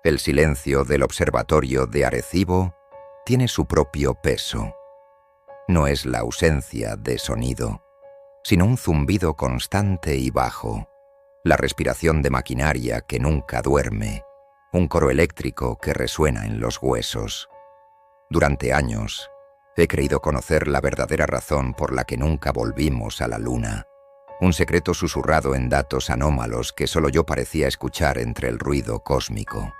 El silencio del observatorio de Arecibo tiene su propio peso. No es la ausencia de sonido, sino un zumbido constante y bajo, la respiración de maquinaria que nunca duerme, un coro eléctrico que resuena en los huesos. Durante años, he creído conocer la verdadera razón por la que nunca volvimos a la Luna, un secreto susurrado en datos anómalos que solo yo parecía escuchar entre el ruido cósmico.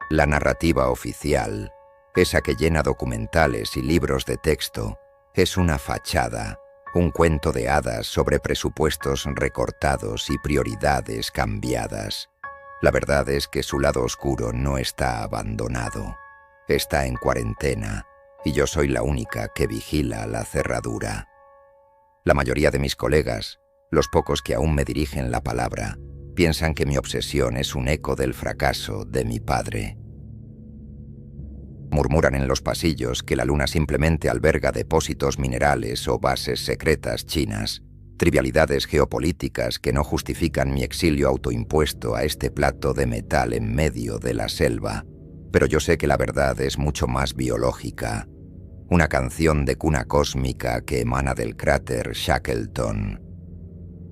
La narrativa oficial, esa que llena documentales y libros de texto, es una fachada, un cuento de hadas sobre presupuestos recortados y prioridades cambiadas. La verdad es que su lado oscuro no está abandonado. Está en cuarentena, y yo soy la única que vigila la cerradura. La mayoría de mis colegas, los pocos que aún me dirigen la palabra, piensan que mi obsesión es un eco del fracaso de mi padre. Murmuran en los pasillos que la Luna simplemente alberga depósitos minerales o bases secretas chinas, trivialidades geopolíticas que no justifican mi exilio autoimpuesto a este plato de metal en medio de la selva. Pero yo sé que la verdad es mucho más biológica. Una canción de cuna cósmica que emana del cráter Shackleton.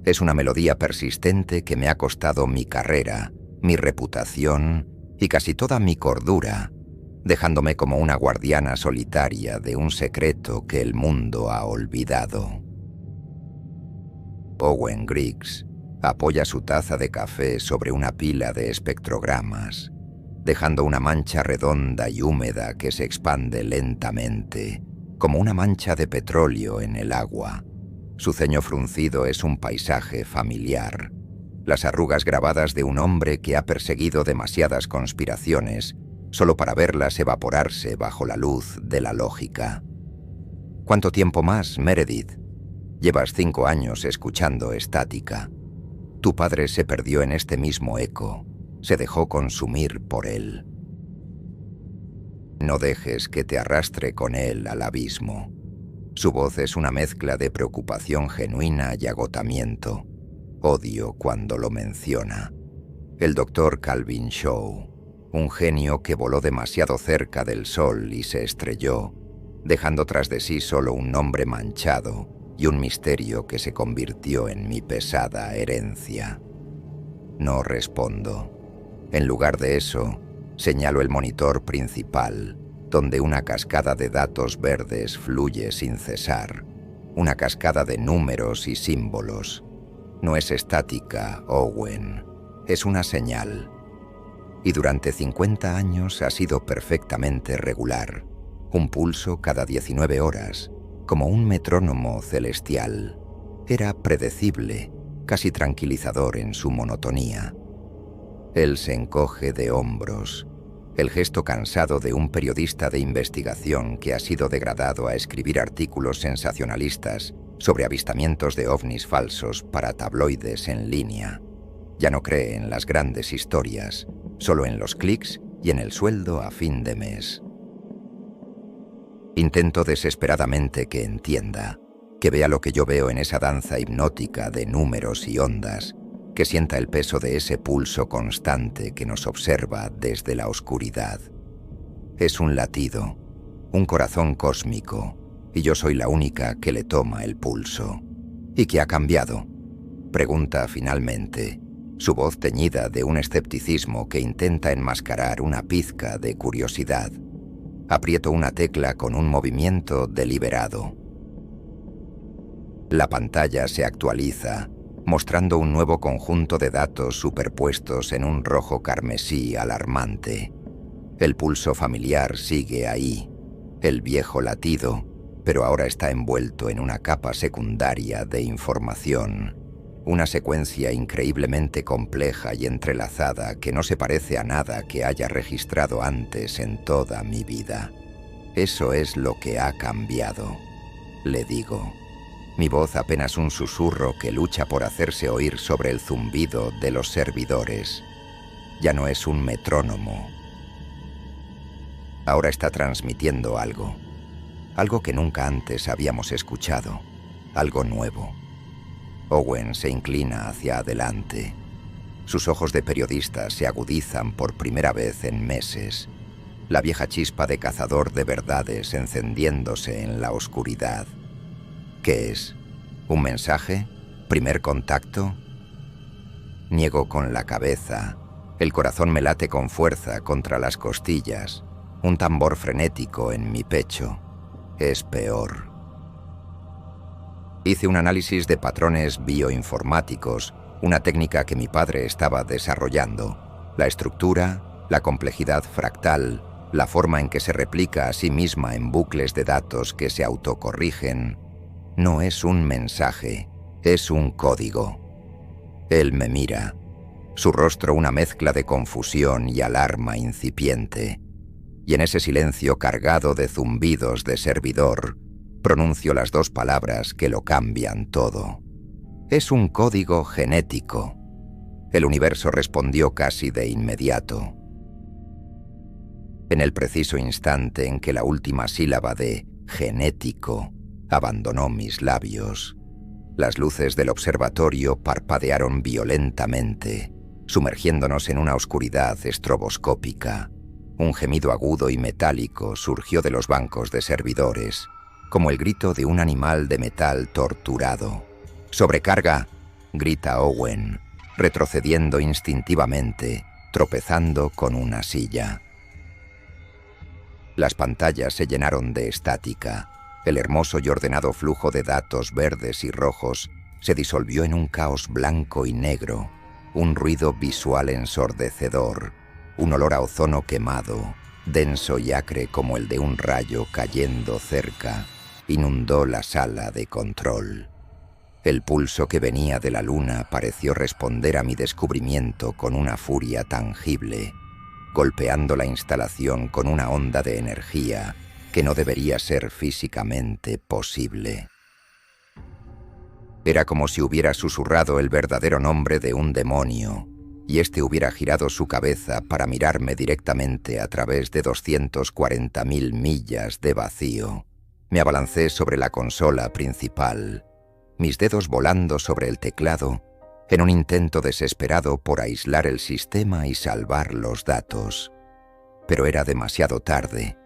Es una melodía persistente que me ha costado mi carrera, mi reputación y casi toda mi cordura, dejándome como una guardiana solitaria de un secreto que el mundo ha olvidado. Owen Griggs apoya su taza de café sobre una pila de espectrogramas, dejando una mancha redonda y húmeda que se expande lentamente, como una mancha de petróleo en el agua. Su ceño fruncido es un paisaje familiar, las arrugas grabadas de un hombre que ha perseguido demasiadas conspiraciones solo para verlas evaporarse bajo la luz de la lógica. ¿Cuánto tiempo más, Meredith? Llevas 5 años escuchando estática. Tu padre se perdió en este mismo eco. Se dejó consumir por él. No dejes que te arrastre con él al abismo. Su voz es una mezcla de preocupación genuina y agotamiento. Odio cuando lo menciona. El Dr. Calvin Shaw, un genio que voló demasiado cerca del sol y se estrelló, dejando tras de sí solo un nombre manchado y un misterio que se convirtió en mi pesada herencia. No respondo. En lugar de eso, señalo el monitor principal, donde una cascada de datos verdes fluye sin cesar, una cascada de números y símbolos. No es estática, Owen, es una señal. Y durante 50 años ha sido perfectamente regular, un pulso cada 19 horas, como un metrónomo celestial. Era predecible, casi tranquilizador en su monotonía. Él se encoge de hombros, el gesto cansado de un periodista de investigación que ha sido degradado a escribir artículos sensacionalistas sobre avistamientos de ovnis falsos para tabloides en línea. Ya no cree en las grandes historias, solo en los clics y en el sueldo a fin de mes. Intento desesperadamente que entienda, que vea lo que yo veo en esa danza hipnótica de números y ondas, que sienta el peso de ese pulso constante que nos observa desde la oscuridad. Es un latido, un corazón cósmico, y yo soy la única que le toma el pulso. ¿Y qué ha cambiado?, pregunta finalmente, su voz teñida de un escepticismo que intenta enmascarar una pizca de curiosidad. Aprieto una tecla con un movimiento deliberado. La pantalla se actualiza, mostrando un nuevo conjunto de datos superpuestos en un rojo carmesí alarmante. El pulso familiar sigue ahí, el viejo latido, pero ahora está envuelto en una capa secundaria de información. Una secuencia increíblemente compleja y entrelazada que no se parece a nada que haya registrado antes en toda mi vida. Eso es lo que ha cambiado, le digo. Mi voz apenas un susurro que lucha por hacerse oír sobre el zumbido de los servidores. Ya no es un metrónomo. Ahora está transmitiendo algo. Algo que nunca antes habíamos escuchado. Algo nuevo. Owen se inclina hacia adelante. Sus ojos de periodista se agudizan por primera vez en meses. La vieja chispa de cazador de verdades encendiéndose en la oscuridad. ¿Qué es? ¿Un mensaje? ¿Primer contacto? Niego con la cabeza. El corazón me late con fuerza contra las costillas. Un tambor frenético en mi pecho. Es peor. Hice un análisis de patrones bioinformáticos, una técnica que mi padre estaba desarrollando. La estructura, la complejidad fractal, la forma en que se replica a sí misma en bucles de datos que se autocorrigen. No es un mensaje, es un código. Él me mira, su rostro una mezcla de confusión y alarma incipiente. Y en ese silencio cargado de zumbidos de servidor, pronuncio las dos palabras que lo cambian todo. Es un código genético. El universo respondió casi de inmediato. En el preciso instante en que la última sílaba de genético abandonó mis labios, las luces del observatorio parpadearon violentamente, sumergiéndonos en una oscuridad estroboscópica. Un gemido agudo y metálico surgió de los bancos de servidores, como el grito de un animal de metal torturado. «¡Sobrecarga!», grita Owen, retrocediendo instintivamente, tropezando con una silla. Las pantallas se llenaron de estática. El hermoso y ordenado flujo de datos verdes y rojos se disolvió en un caos blanco y negro, un ruido visual ensordecedor, un olor a ozono quemado, denso y acre como el de un rayo cayendo cerca, inundó la sala de control. El pulso que venía de la luna pareció responder a mi descubrimiento con una furia tangible, golpeando la instalación con una onda de energía que no debería ser físicamente posible. Era como si hubiera susurrado el verdadero nombre de un demonio, y éste hubiera girado su cabeza para mirarme directamente a través de 240.000 millas de vacío. Me abalancé sobre la consola principal, mis dedos volando sobre el teclado, en un intento desesperado por aislar el sistema y salvar los datos. Pero era demasiado tarde.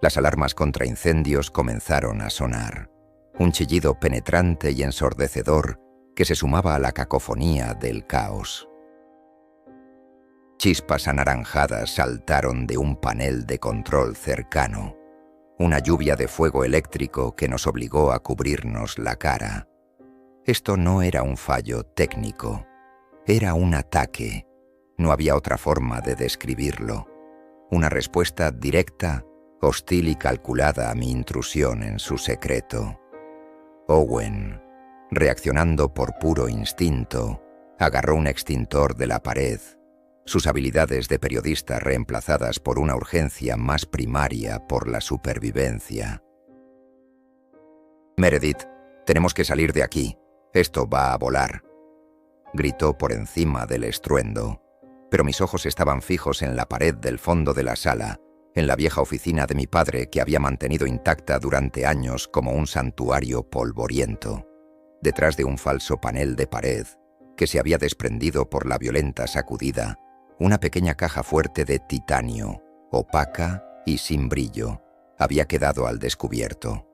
Las alarmas contra incendios comenzaron a sonar. Un chillido penetrante y ensordecedor que se sumaba a la cacofonía del caos. Chispas anaranjadas saltaron de un panel de control cercano. Una lluvia de fuego eléctrico que nos obligó a cubrirnos la cara. Esto no era un fallo técnico. Era un ataque. No había otra forma de describirlo. Una respuesta directa, hostil y calculada a mi intrusión en su secreto. Owen, reaccionando por puro instinto, agarró un extintor de la pared, sus habilidades de periodista reemplazadas por una urgencia más primaria por la supervivencia. «Meredith, tenemos que salir de aquí. Esto va a volar», gritó por encima del estruendo, pero mis ojos estaban fijos en la pared del fondo de la sala, en la vieja oficina de mi padre que había mantenido intacta durante años como un santuario polvoriento, detrás de un falso panel de pared que se había desprendido por la violenta sacudida, una pequeña caja fuerte de titanio, opaca y sin brillo, había quedado al descubierto.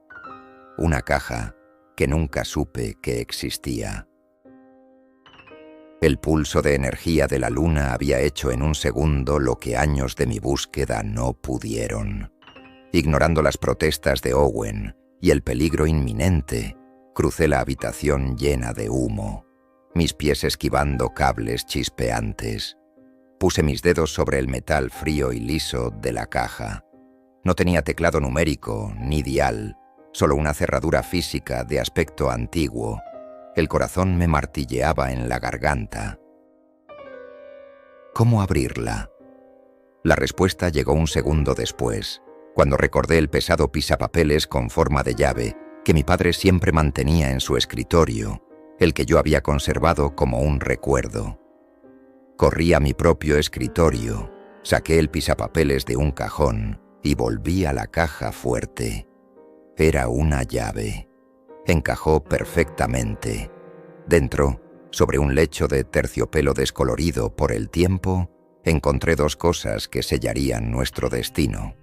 Una caja que nunca supe que existía. El pulso de energía de la luna había hecho en un segundo lo que años de mi búsqueda no pudieron. Ignorando las protestas de Owen y el peligro inminente, crucé la habitación llena de humo, mis pies esquivando cables chispeantes. Puse mis dedos sobre el metal frío y liso de la caja. No tenía teclado numérico ni dial, solo una cerradura física de aspecto antiguo. El corazón me martilleaba en la garganta. ¿Cómo abrirla? La respuesta llegó un segundo después, cuando recordé el pesado pisapapeles con forma de llave que mi padre siempre mantenía en su escritorio, el que yo había conservado como un recuerdo. Corrí a mi propio escritorio, saqué el pisapapeles de un cajón y volví a la caja fuerte. Era una llave. Encajó perfectamente. Dentro, Sobre un lecho de terciopelo descolorido por el tiempo, encontré 2 cosas que sellarían nuestro destino.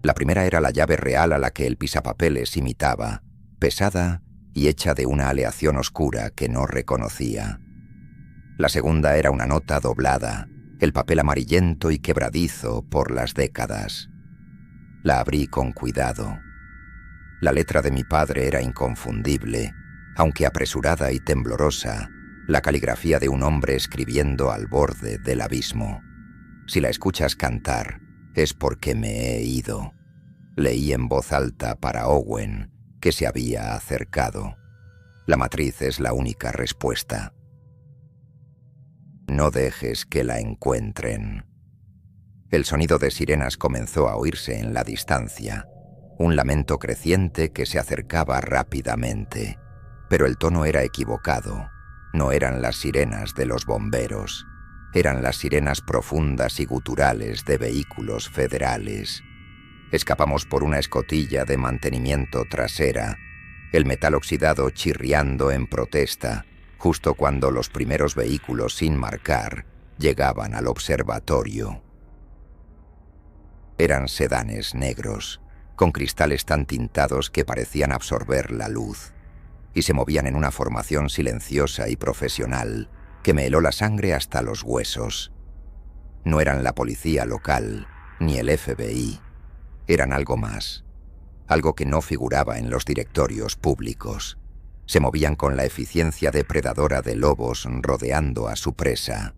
La primera era la llave real a la que el pisapapeles imitaba, pesada y hecha de una aleación oscura que no reconocía. La segunda era una nota doblada, el papel amarillento y quebradizo por las décadas. La abrí con cuidado. La letra de mi padre era inconfundible, aunque apresurada y temblorosa, la caligrafía de un hombre escribiendo al borde del abismo. Si la escuchas cantar, es porque me he ido. Leí en voz alta para Owen, que se había acercado. La matriz es la única respuesta. No dejes que la encuentren. El sonido de sirenas comenzó a oírse en la distancia, un lamento creciente que se acercaba rápidamente, pero el tono era equivocado. No eran las sirenas de los bomberos, eran las sirenas profundas y guturales de vehículos federales. Escapamos por una escotilla de mantenimiento trasera, el metal oxidado chirriando en protesta, justo cuando los primeros vehículos sin marcar llegaban al observatorio. Eran sedanes negros, con cristales tan tintados que parecían absorber la luz, y se movían en una formación silenciosa y profesional que me heló la sangre hasta los huesos. No eran la policía local, ni el FBI. Eran algo más, algo que no figuraba en los directorios públicos. Se movían con la eficiencia depredadora de lobos rodeando a su presa.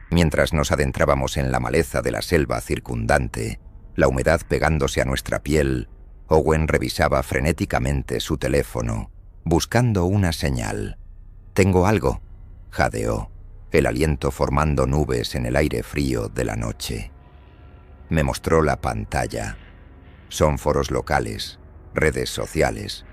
Mientras nos adentrábamos en la maleza de la selva circundante, la humedad pegándose a nuestra piel, Owen revisaba frenéticamente su teléfono, buscando una señal. «Tengo algo», jadeó, el aliento formando nubes en el aire frío de la noche. Me mostró la pantalla. Son foros locales, redes sociales,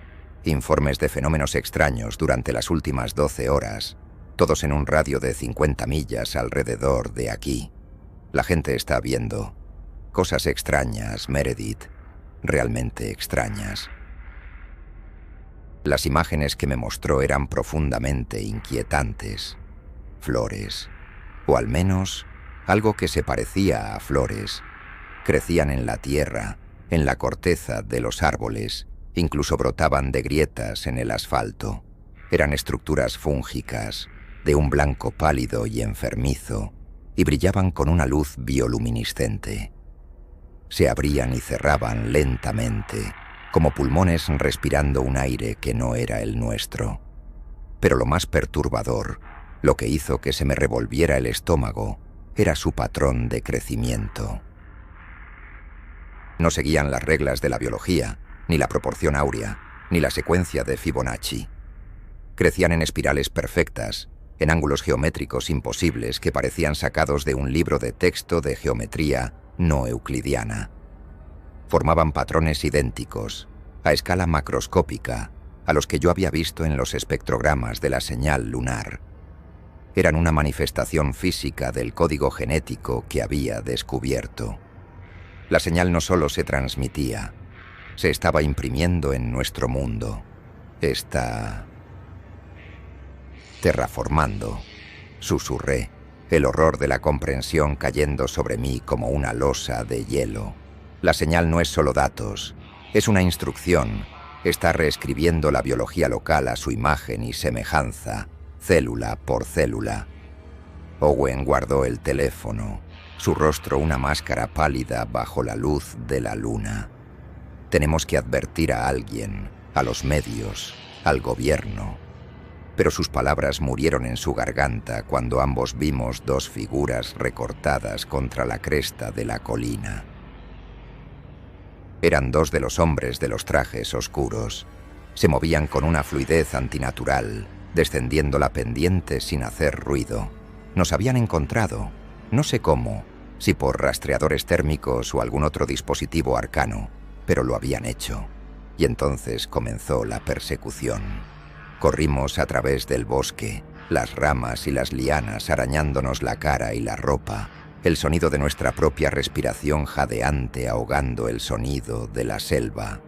informes de fenómenos extraños durante las últimas 12 horas, todos en un radio de 50 millas alrededor de aquí. La gente está viendo cosas extrañas, Meredith, realmente extrañas. Las imágenes que me mostró eran profundamente inquietantes. Flores, o al menos algo que se parecía a flores, crecían en la tierra, en la corteza de los árboles, incluso brotaban de grietas en el asfalto. Eran estructuras fúngicas, de un blanco pálido y enfermizo, y brillaban con una luz bioluminiscente. Se abrían y cerraban lentamente, como pulmones respirando un aire que no era el nuestro. Pero lo más perturbador, lo que hizo que se me revolviera el estómago, era su patrón de crecimiento. No seguían las reglas de la biología, ni la proporción áurea, ni la secuencia de Fibonacci. Crecían en espirales perfectas, en ángulos geométricos imposibles que parecían sacados de un libro de texto de geometría no euclidiana. Formaban patrones idénticos, a escala macroscópica, a los que yo había visto en los espectrogramas de la señal lunar. Eran una manifestación física del código genético que había descubierto. La señal no solo se transmitía, se estaba imprimiendo en nuestro mundo. Está terraformando, susurré, el horror de la comprensión cayendo sobre mí como una losa de hielo. La señal no es solo datos, es una instrucción. Está reescribiendo la biología local a su imagen y semejanza, célula por célula. Owen guardó el teléfono, su rostro una máscara pálida bajo la luz de la luna. Tenemos que advertir a alguien, a los medios, al gobierno. Pero sus palabras murieron en su garganta cuando ambos vimos 2 figuras recortadas contra la cresta de la colina. Eran 2 de los hombres de los trajes oscuros. Se movían con una fluidez antinatural, descendiendo la pendiente sin hacer ruido. Nos habían encontrado, no sé cómo, si por rastreadores térmicos o algún otro dispositivo arcano, pero lo habían hecho. Y entonces comenzó la persecución. Corrimos a través del bosque, las ramas y las lianas arañándonos la cara y la ropa, el sonido de nuestra propia respiración jadeante ahogando el sonido de la selva.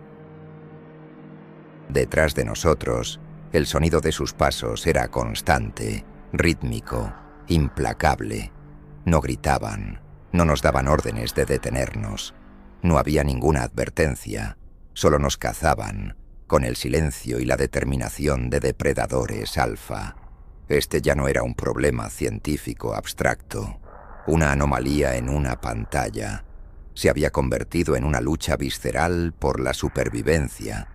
Detrás de nosotros, El sonido de sus pasos era constante, rítmico, implacable. No gritaban, no nos daban órdenes de detenernos. No había ninguna advertencia, solo nos cazaban, con el silencio y la determinación de depredadores alfa. Este ya no era un problema científico abstracto, una anomalía en una pantalla. Se había convertido en una lucha visceral por la supervivencia.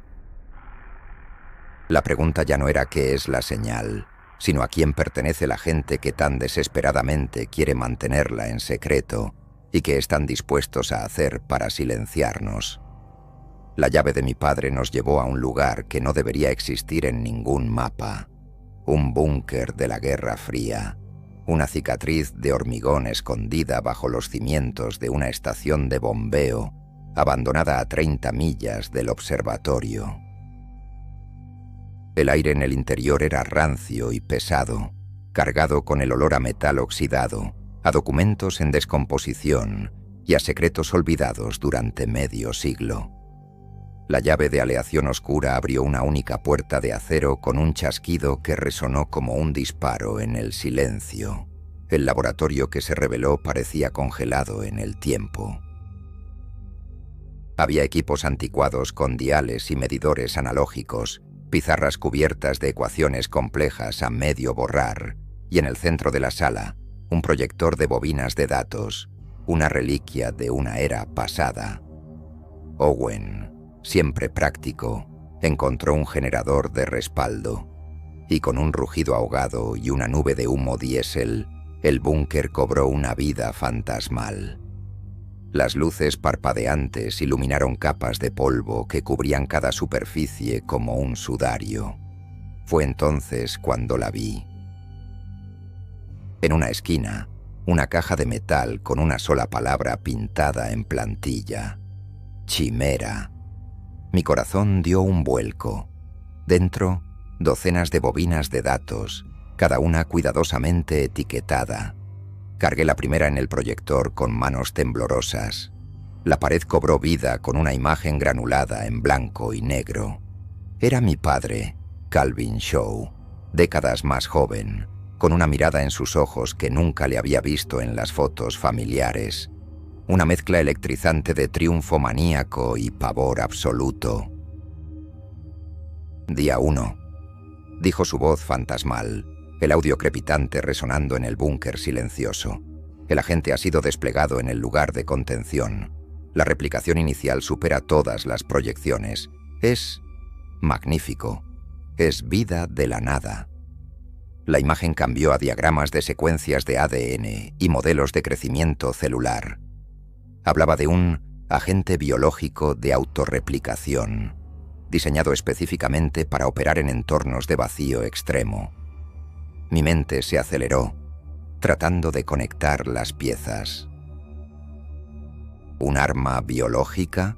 La pregunta ya no era qué es la señal, sino a quién pertenece la gente que tan desesperadamente quiere mantenerla en secreto y que están dispuestos a hacer para silenciarnos. La llave de mi padre nos llevó a un lugar que no debería existir en ningún mapa. Un búnker de la Guerra Fría, una cicatriz de hormigón escondida bajo los cimientos de una estación de bombeo abandonada a 30 millas del observatorio. El aire en el interior era rancio y pesado, cargado con el olor a metal oxidado, a documentos en descomposición y a secretos olvidados durante medio siglo. La llave de aleación oscura abrió una única puerta de acero con un chasquido que resonó como un disparo en el silencio. El laboratorio que se reveló parecía congelado en el tiempo. Había equipos anticuados con diales y medidores analógicos, pizarras cubiertas de ecuaciones complejas a medio borrar, y en el centro de la sala, un proyector de bobinas de datos, una reliquia de una era pasada. Owen, siempre práctico, encontró un generador de respaldo, y con un rugido ahogado y una nube de humo diésel, el búnker cobró una vida fantasmal. Las luces parpadeantes iluminaron capas de polvo que cubrían cada superficie como un sudario. Fue entonces cuando la vi. En una esquina, una caja de metal con una sola palabra pintada en plantilla: Chimera. Mi corazón dio un vuelco. Dentro, docenas de bobinas de datos, cada una cuidadosamente etiquetada. Cargué la primera en el proyector con manos temblorosas. La pared cobró vida con una imagen granulada en blanco y negro. Era mi padre, Calvin Shaw, décadas más joven, con una mirada en sus ojos que nunca le había visto en las fotos familiares. Una mezcla electrizante de triunfo maníaco y pavor absoluto. Día 1, dijo su voz fantasmal, el audio crepitante resonando en el búnker silencioso. El agente ha sido desplegado en el lugar de contención. La replicación inicial supera todas las proyecciones. Es magnífico. Es vida de la nada. La imagen cambió a diagramas de secuencias de ADN y modelos de crecimiento celular. Hablaba de un agente biológico de autorreplicación, diseñado específicamente para operar en entornos de vacío extremo. Mi mente se aceleró, tratando de conectar las piezas. ¿Un arma biológica?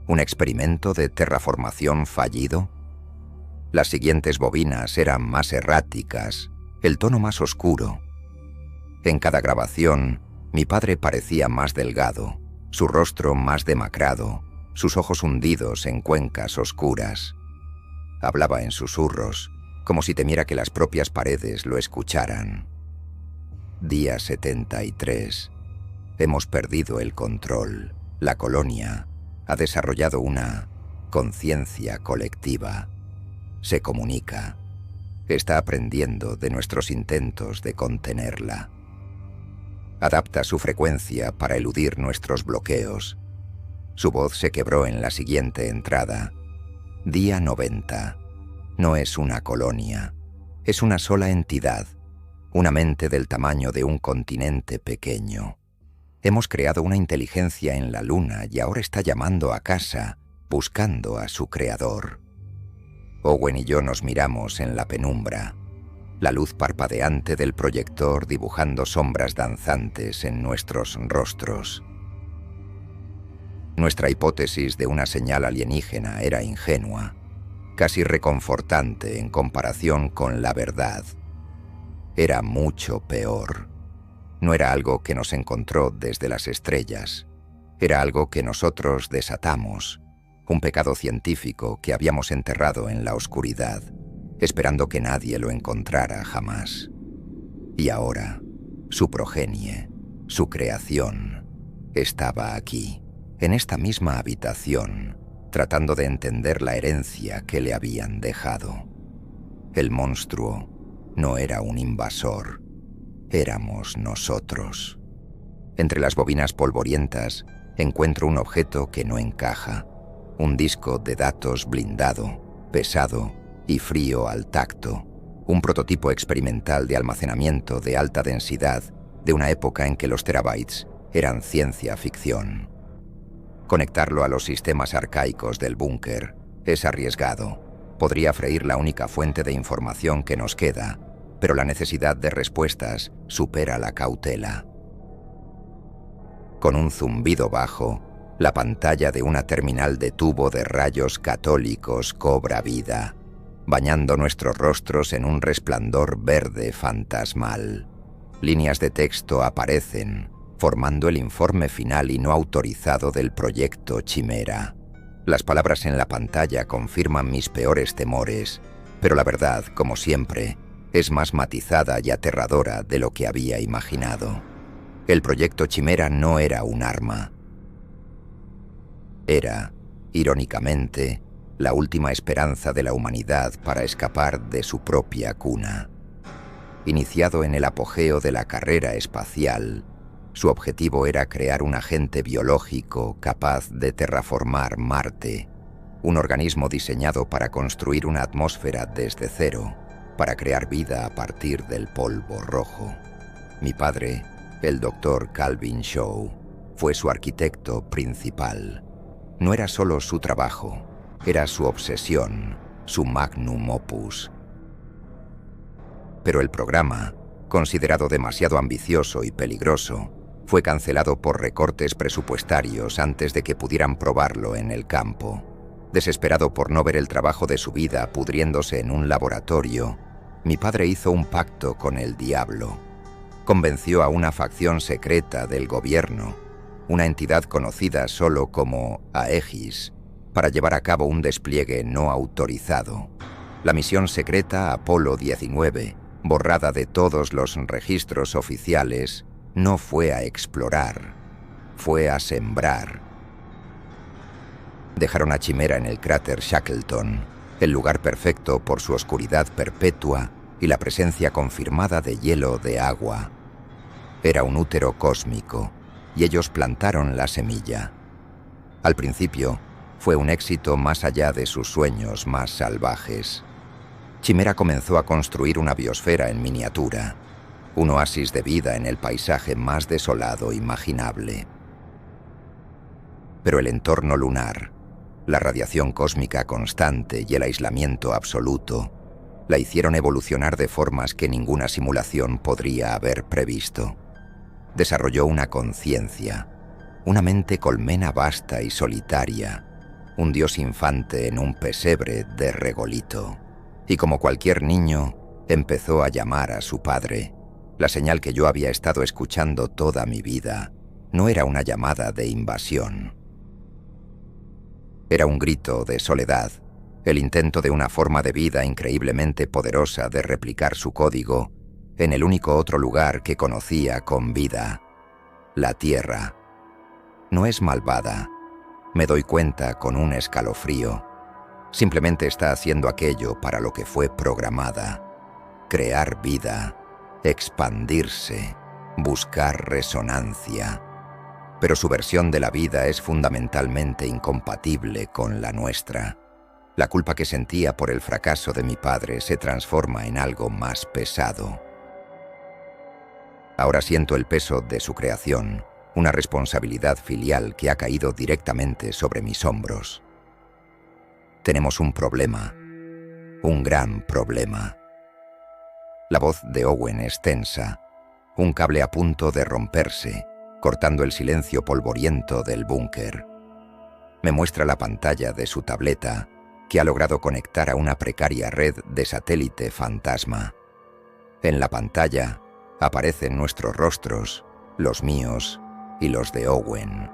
¿Un experimento de terraformación fallido? Las siguientes bobinas eran más erráticas, el tono más oscuro. En cada grabación, mi padre parecía más delgado, su rostro más demacrado, sus ojos hundidos en cuencas oscuras. Hablaba en susurros, como si temiera que las propias paredes lo escucharan. Día 73. Hemos perdido el control. La colonia ha desarrollado una conciencia colectiva. Se comunica. Está aprendiendo de nuestros intentos de contenerla. Adapta su frecuencia para eludir nuestros bloqueos. Su voz se quebró en la siguiente entrada. Día 90. No es una colonia. Es una sola entidad. Una mente del tamaño de un continente pequeño. Hemos creado una inteligencia en la luna y ahora está llamando a casa, buscando a su creador. Owen y yo nos miramos en la penumbra. La luz parpadeante del proyector dibujando sombras danzantes en nuestros rostros. Nuestra hipótesis de una señal alienígena era ingenua, casi reconfortante en comparación con la verdad. Era mucho peor. No era algo que nos encontró desde las estrellas. Era algo que nosotros desatamos, un pecado científico que habíamos enterrado en la oscuridad. esperando que nadie lo encontrara jamás. Y ahora, su progenie, su creación, estaba aquí, en esta misma habitación, tratando de entender la herencia que le habían dejado. El monstruo no era un invasor, éramos nosotros. Entre las bobinas polvorientas encuentro un objeto que no encaja, un disco de datos blindado, pesado y frío al tacto, un prototipo experimental de almacenamiento de alta densidad de una época en que los terabytes eran ciencia ficción. Conectarlo a los sistemas arcaicos del búnker es arriesgado. Podría freír la única fuente de información que nos queda, pero la necesidad de respuestas supera la cautela. Con un zumbido bajo, la pantalla de una terminal de tubo de rayos católicos cobra vida, bañando nuestros rostros en un resplandor verde fantasmal. Líneas de texto aparecen, formando el informe final y no autorizado del proyecto Chimera. Las palabras en la pantalla confirman mis peores temores, pero la verdad, como siempre, es más matizada y aterradora de lo que había imaginado. El proyecto Chimera no era un arma. Era, irónicamente, la última esperanza de la humanidad para escapar de su propia cuna. Iniciado en el apogeo de la carrera espacial, su objetivo era crear un agente biológico capaz de terraformar Marte, un organismo diseñado para construir una atmósfera desde cero, para crear vida a partir del polvo rojo. Mi padre, el Dr. Calvin Shaw, fue su arquitecto principal. No era solo su trabajo, era su obsesión, su magnum opus. Pero el programa, considerado demasiado ambicioso y peligroso, fue cancelado por recortes presupuestarios antes de que pudieran probarlo en el campo. Desesperado por no ver el trabajo de su vida pudriéndose en un laboratorio, mi padre hizo un pacto con el diablo. Convenció a una facción secreta del gobierno, una entidad conocida solo como Aegis, para llevar a cabo un despliegue no autorizado. La misión secreta Apolo 19, borrada de todos los registros oficiales, no fue a explorar, fue a sembrar. Dejaron a Chimera en el cráter Shackleton, el lugar perfecto por su oscuridad perpetua y la presencia confirmada de hielo de agua. Era un útero cósmico, y ellos plantaron la semilla. Al principio, fue un éxito más allá de sus sueños más salvajes. Chimera comenzó a construir una biosfera en miniatura, un oasis de vida en el paisaje más desolado imaginable. Pero el entorno lunar, la radiación cósmica constante y el aislamiento absoluto la hicieron evolucionar de formas que ninguna simulación podría haber previsto. Desarrolló una conciencia, una mente colmena vasta y solitaria, un dios infante en un pesebre de regolito. Y como cualquier niño, empezó a llamar a su padre. La señal que yo había estado escuchando toda mi vida no era una llamada de invasión. Era un grito de soledad, el intento de una forma de vida increíblemente poderosa de replicar su código en el único otro lugar que conocía con vida, la Tierra. No es malvada, me doy cuenta con un escalofrío. Simplemente está haciendo aquello para lo que fue programada: crear vida, expandirse, buscar resonancia. Pero su versión de la vida es fundamentalmente incompatible con la nuestra. La culpa que sentía por el fracaso de mi padre se transforma en algo más pesado. Ahora siento el peso de su creación, una responsabilidad filial que ha caído directamente sobre mis hombros. Tenemos un problema, un gran problema. La voz de Owen es tensa, un cable a punto de romperse, cortando el silencio polvoriento del búnker. Me muestra la pantalla de su tableta, que ha logrado conectar a una precaria red de satélite fantasma. En la pantalla aparecen nuestros rostros, los míos y los de Owen.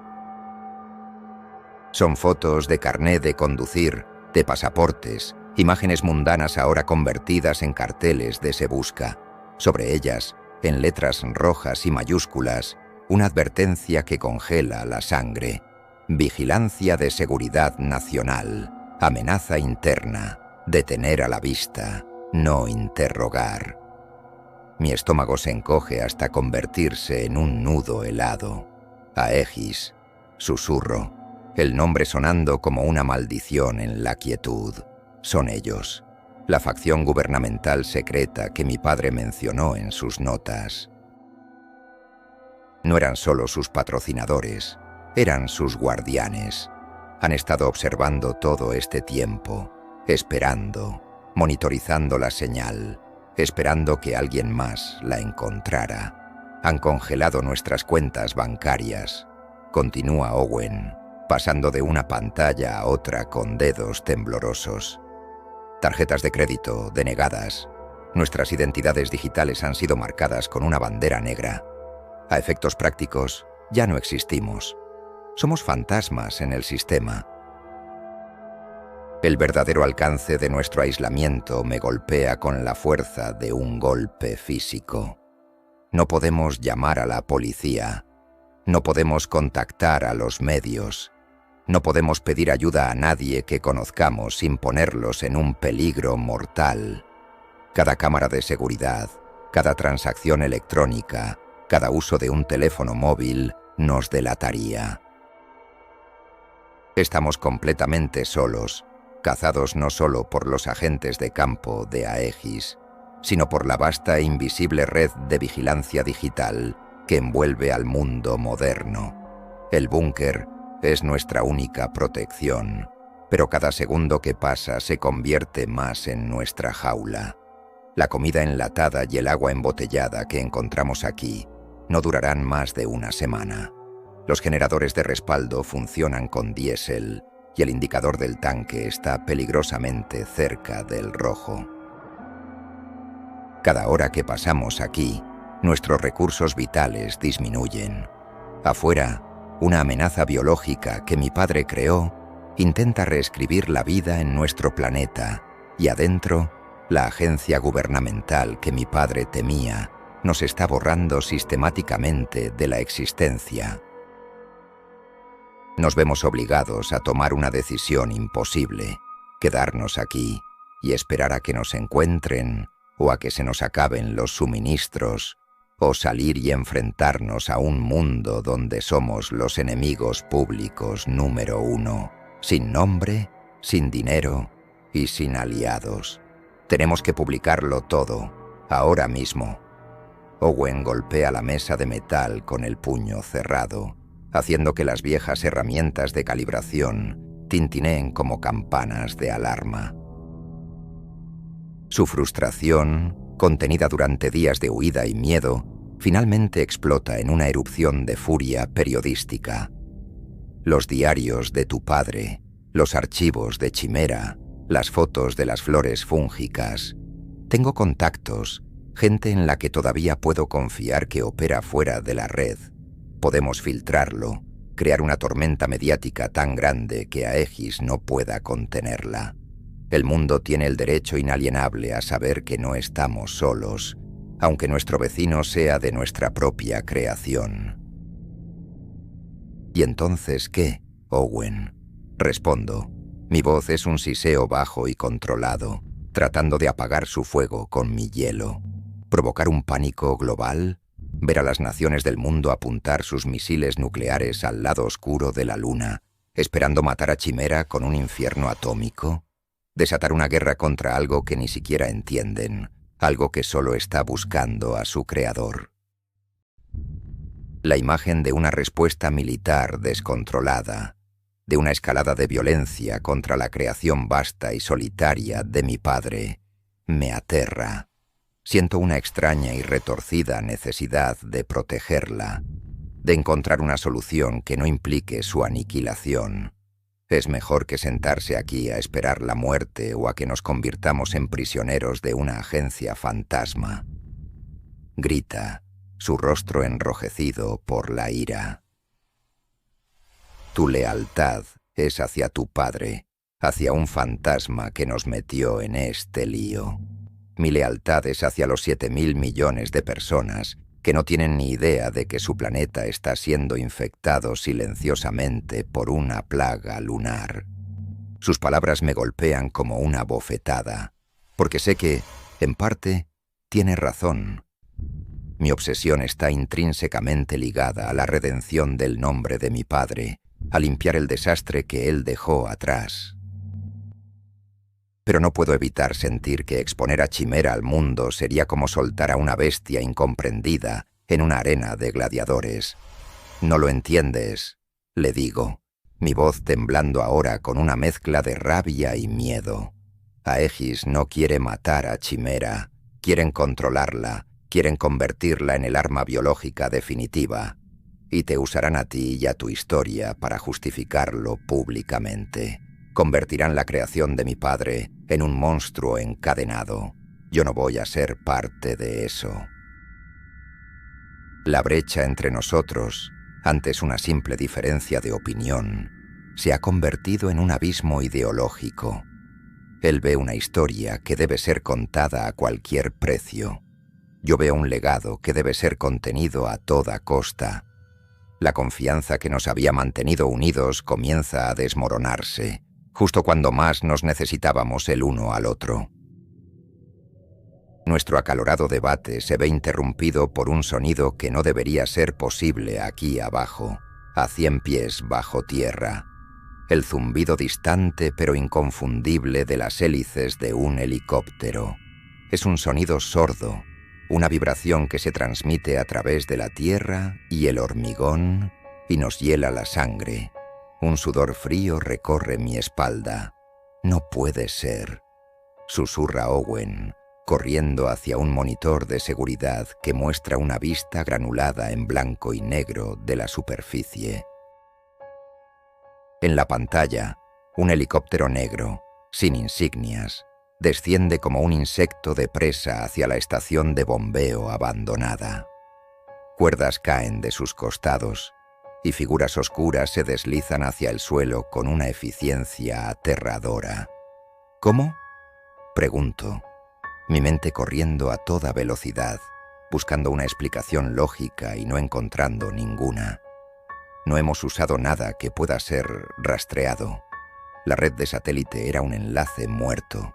Son fotos de carné de conducir, de pasaportes, Imágenes mundanas ahora convertidas en carteles de Se Busca. Sobre ellas, en letras rojas y mayúsculas, una advertencia que congela la sangre. Vigilancia de seguridad nacional. Amenaza interna. Detener a la vista. No interrogar. Mi estómago se encoge hasta convertirse en un nudo helado. Aegis. Susurro. El nombre sonando como una maldición en la quietud. Son ellos. La facción gubernamental secreta que mi padre mencionó en sus notas. No eran solo sus patrocinadores, eran sus guardianes. Han estado observando todo este tiempo, esperando, monitorizando la señal, esperando que alguien más la encontrara. Han congelado nuestras cuentas bancarias. Continúa Owen, pasando de una pantalla a otra con dedos temblorosos. Tarjetas de crédito denegadas. Nuestras identidades digitales han sido marcadas con una bandera negra. A efectos prácticos, ya no existimos. Somos fantasmas en el sistema. El verdadero alcance de nuestro aislamiento me golpea con la fuerza de un golpe físico. No podemos llamar a la policía. No podemos contactar a los medios. No podemos pedir ayuda a nadie que conozcamos sin ponerlos en un peligro mortal. Cada cámara de seguridad, cada transacción electrónica, cada uso de un teléfono móvil nos delataría. Estamos completamente solos, cazados no solo por los agentes de campo de Aegis, sino por la vasta e invisible red de vigilancia digital que envuelve al mundo moderno. El búnker es nuestra única protección, pero cada segundo que pasa se convierte más en nuestra jaula. La comida enlatada y el agua embotellada que encontramos aquí no durarán más de una semana. Los generadores de respaldo funcionan con diésel y el indicador del tanque está peligrosamente cerca del rojo. Cada hora que pasamos aquí, nuestros recursos vitales disminuyen. Afuera, una amenaza biológica que mi padre creó intenta reescribir la vida en nuestro planeta, y adentro, la agencia gubernamental que mi padre temía nos está borrando sistemáticamente de la existencia. Nos vemos obligados a tomar una decisión imposible: quedarnos aquí y esperar a que nos encuentren o a que se nos acaben los suministros, o salir y enfrentarnos a un mundo donde somos los enemigos públicos número 1, sin nombre, sin dinero y sin aliados. Tenemos que publicarlo todo, ahora mismo. Owen golpea la mesa de metal con el puño cerrado, haciendo que las viejas herramientas de calibración tintineen como campanas de alarma. Su frustración, contenida durante días de huida y miedo, finalmente explota en una erupción de furia periodística. Los diarios de tu padre, los archivos de Chimera, las fotos de las flores fúngicas. Tengo contactos, gente en la que todavía puedo confiar que opera fuera de la red. Podemos filtrarlo, crear una tormenta mediática tan grande que Aegis no pueda contenerla. El mundo tiene el derecho inalienable a saber que no estamos solos, aunque nuestro vecino sea de nuestra propia creación. ¿Y entonces qué, Owen? Respondo. Mi voz es un siseo bajo y controlado, tratando de apagar su fuego con mi hielo. ¿Provocar un pánico global? ¿Ver a las naciones del mundo apuntar sus misiles nucleares al lado oscuro de la luna, esperando matar a Chimera con un infierno atómico? ¿Desatar una guerra contra algo que ni siquiera entienden, algo que solo está buscando a su creador? La imagen de una respuesta militar descontrolada, de una escalada de violencia contra la creación vasta y solitaria de mi padre, me aterra. Siento una extraña y retorcida necesidad de protegerla, de encontrar una solución que no implique su aniquilación. Es mejor que sentarse aquí a esperar la muerte o a que nos convirtamos en prisioneros de una agencia fantasma. Grita, su rostro enrojecido por la ira. Tu lealtad es hacia tu padre, hacia un fantasma que nos metió en este lío. Mi lealtad es hacia los 7.000 millones de personas que no tienen ni idea de que su planeta está siendo infectado silenciosamente por una plaga lunar. Sus palabras me golpean como una bofetada, porque sé que, en parte, tiene razón. Mi obsesión está intrínsecamente ligada a la redención del nombre de mi padre, a limpiar el desastre que él dejó atrás. Pero no puedo evitar sentir que exponer a Chimera al mundo sería como soltar a una bestia incomprendida en una arena de gladiadores. «No lo entiendes», le digo, mi voz temblando ahora con una mezcla de rabia y miedo. Aegis no quiere matar a Chimera, quieren controlarla, quieren convertirla en el arma biológica definitiva, y te usarán a ti y a tu historia para justificarlo públicamente. Convertirán la creación de mi padre en un monstruo encadenado. Yo no voy a ser parte de eso. La brecha entre nosotros, antes una simple diferencia de opinión, se ha convertido en un abismo ideológico. Él ve una historia que debe ser contada a cualquier precio. Yo veo un legado que debe ser contenido a toda costa. La confianza que nos había mantenido unidos comienza a desmoronarse, justo cuando más nos necesitábamos el uno al otro. Nuestro acalorado debate se ve interrumpido por un sonido que no debería ser posible aquí abajo, a 100 pies bajo tierra. El zumbido distante pero inconfundible de las hélices de un helicóptero. Es un sonido sordo, una vibración que se transmite a través de la tierra y el hormigón y nos hiela la sangre. Un sudor frío recorre mi espalda. «No puede ser», susurra Owen, corriendo hacia un monitor de seguridad que muestra una vista granulada en blanco y negro de la superficie. En la pantalla, un helicóptero negro, sin insignias, desciende como un insecto de presa hacia la estación de bombeo abandonada. Cuerdas caen de sus costados y figuras oscuras se deslizan hacia el suelo con una eficiencia aterradora. «¿Cómo?», pregunto, mi mente corriendo a toda velocidad, buscando una explicación lógica y no encontrando ninguna. No hemos usado nada que pueda ser rastreado. La red de satélite era un enlace muerto.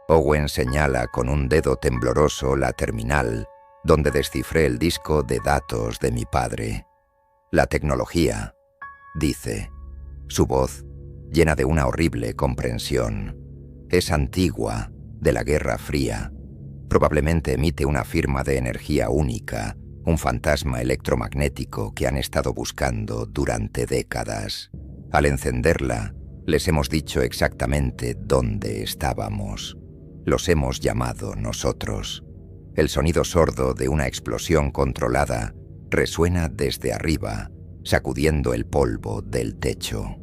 Owen señala con un dedo tembloroso la terminal donde descifré el disco de datos de mi padre. «La tecnología», dice, su voz llena de una horrible comprensión. «Es antigua, de la Guerra Fría. Probablemente emite una firma de energía única, un fantasma electromagnético que han estado buscando durante décadas. Al encenderla, les hemos dicho exactamente dónde estábamos. Los hemos llamado nosotros. El sonido sordo de una explosión controlada resuena desde arriba, sacudiendo el polvo del techo.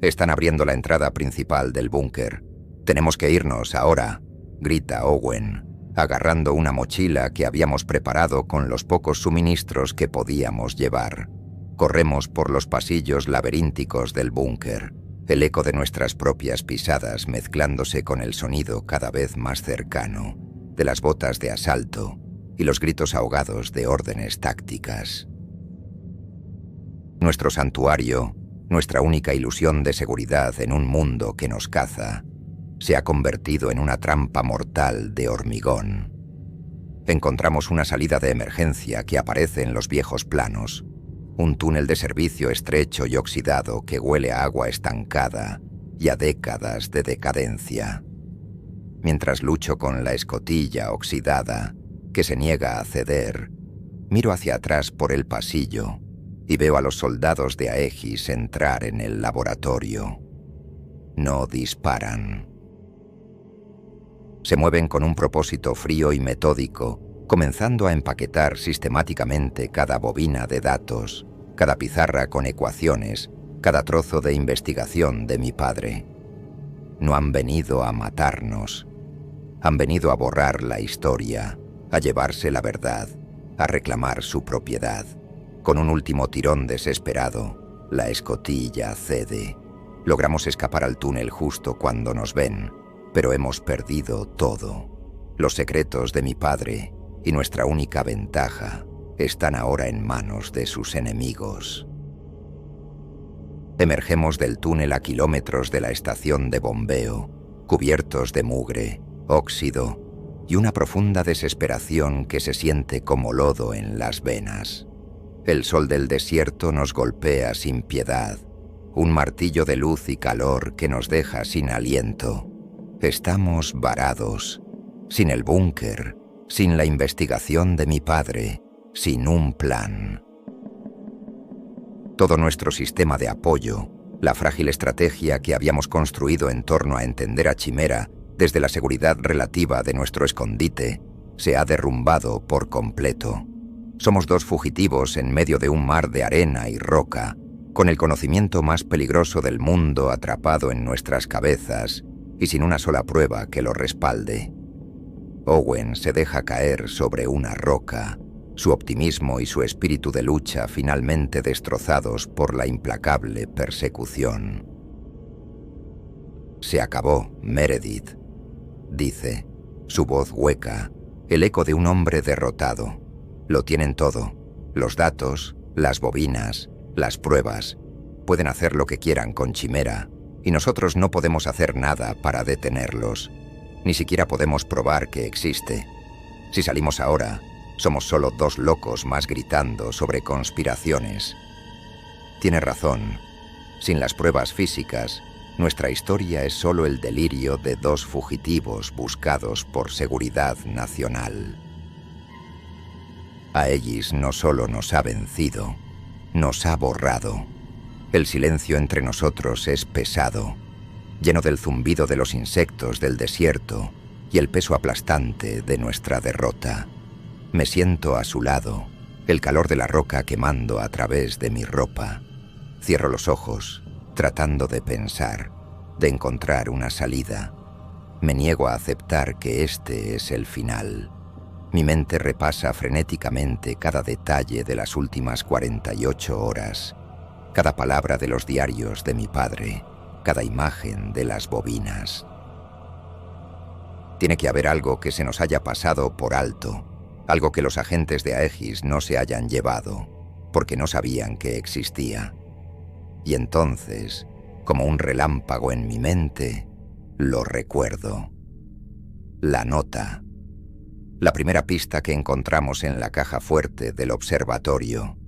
Están abriendo la entrada principal del búnker. Tenemos que irnos ahora», grita Owen, agarrando una mochila que habíamos preparado con los pocos suministros que podíamos llevar. Corremos por los pasillos laberínticos del búnker, el eco de nuestras propias pisadas mezclándose con el sonido cada vez más cercano de las botas de asalto y los gritos ahogados de órdenes tácticas. Nuestro santuario, nuestra única ilusión de seguridad en un mundo que nos caza, se ha convertido en una trampa mortal de hormigón. Encontramos una salida de emergencia que aparece en los viejos planos, un túnel de servicio estrecho y oxidado que huele a agua estancada y a décadas de decadencia. Mientras lucho con la escotilla oxidada, que se niega a ceder, miro hacia atrás por el pasillo y veo a los soldados de Aegis entrar en el laboratorio. No disparan. Se mueven con un propósito frío y metódico, comenzando a empaquetar sistemáticamente cada bobina de datos, cada pizarra con ecuaciones, cada trozo de investigación de mi padre. No han venido a matarnos. Han venido a borrar la historia, a llevarse la verdad, a reclamar su propiedad. Con un último tirón desesperado, La escotilla cede. Logramos escapar al túnel justo cuando nos ven, pero hemos perdido todo. Los secretos de mi padre y nuestra única ventaja están ahora en manos de sus enemigos. Emergemos del túnel a kilómetros de la estación de bombeo, cubiertos de mugre, óxido y una profunda desesperación que se siente como lodo en las venas. El sol del desierto nos golpea sin piedad, un martillo de luz y calor que nos deja sin aliento. Estamos varados, sin el búnker, sin la investigación de mi padre, sin un plan. Todo nuestro sistema de apoyo, la frágil estrategia que habíamos construido en torno a entender a Chimera desde la seguridad relativa de nuestro escondite, se ha derrumbado por completo. Somos dos fugitivos en medio de un mar de arena y roca, con el conocimiento más peligroso del mundo atrapado en nuestras cabezas y sin una sola prueba que lo respalde. Owen se deja caer sobre una roca, su optimismo y su espíritu de lucha finalmente destrozados por la implacable persecución. «Se acabó, Meredith», dice, su voz hueca, el eco de un hombre derrotado. Lo tienen todo, los datos, las bobinas, las pruebas. Pueden hacer lo que quieran con Chimera, y nosotros no podemos hacer nada para detenerlos. Ni siquiera podemos probar que existe. Si salimos ahora, somos solo dos locos más gritando sobre conspiraciones. Tiene razón. Sin las pruebas físicas, nuestra historia es solo el delirio de dos fugitivos buscados por seguridad nacional. Aegis no solo nos ha vencido, nos ha borrado. El silencio entre nosotros es pesado, lleno del zumbido de los insectos del desierto y el peso aplastante de nuestra derrota. Me siento a su lado, el calor de la roca quemando a través de mi ropa. Cierro los ojos, tratando de pensar, de encontrar una salida. Me niego a aceptar que este es el final. Mi mente repasa frenéticamente cada detalle de las últimas 48 horas, cada palabra de los diarios de mi padre, cada imagen de las bobinas. Tiene que haber algo que se nos haya pasado por alto, algo que los agentes de Aegis no se hayan llevado, porque no sabían que existía. Y entonces, como un relámpago en mi mente, lo recuerdo. La nota. La primera pista que encontramos en la caja fuerte del observatorio.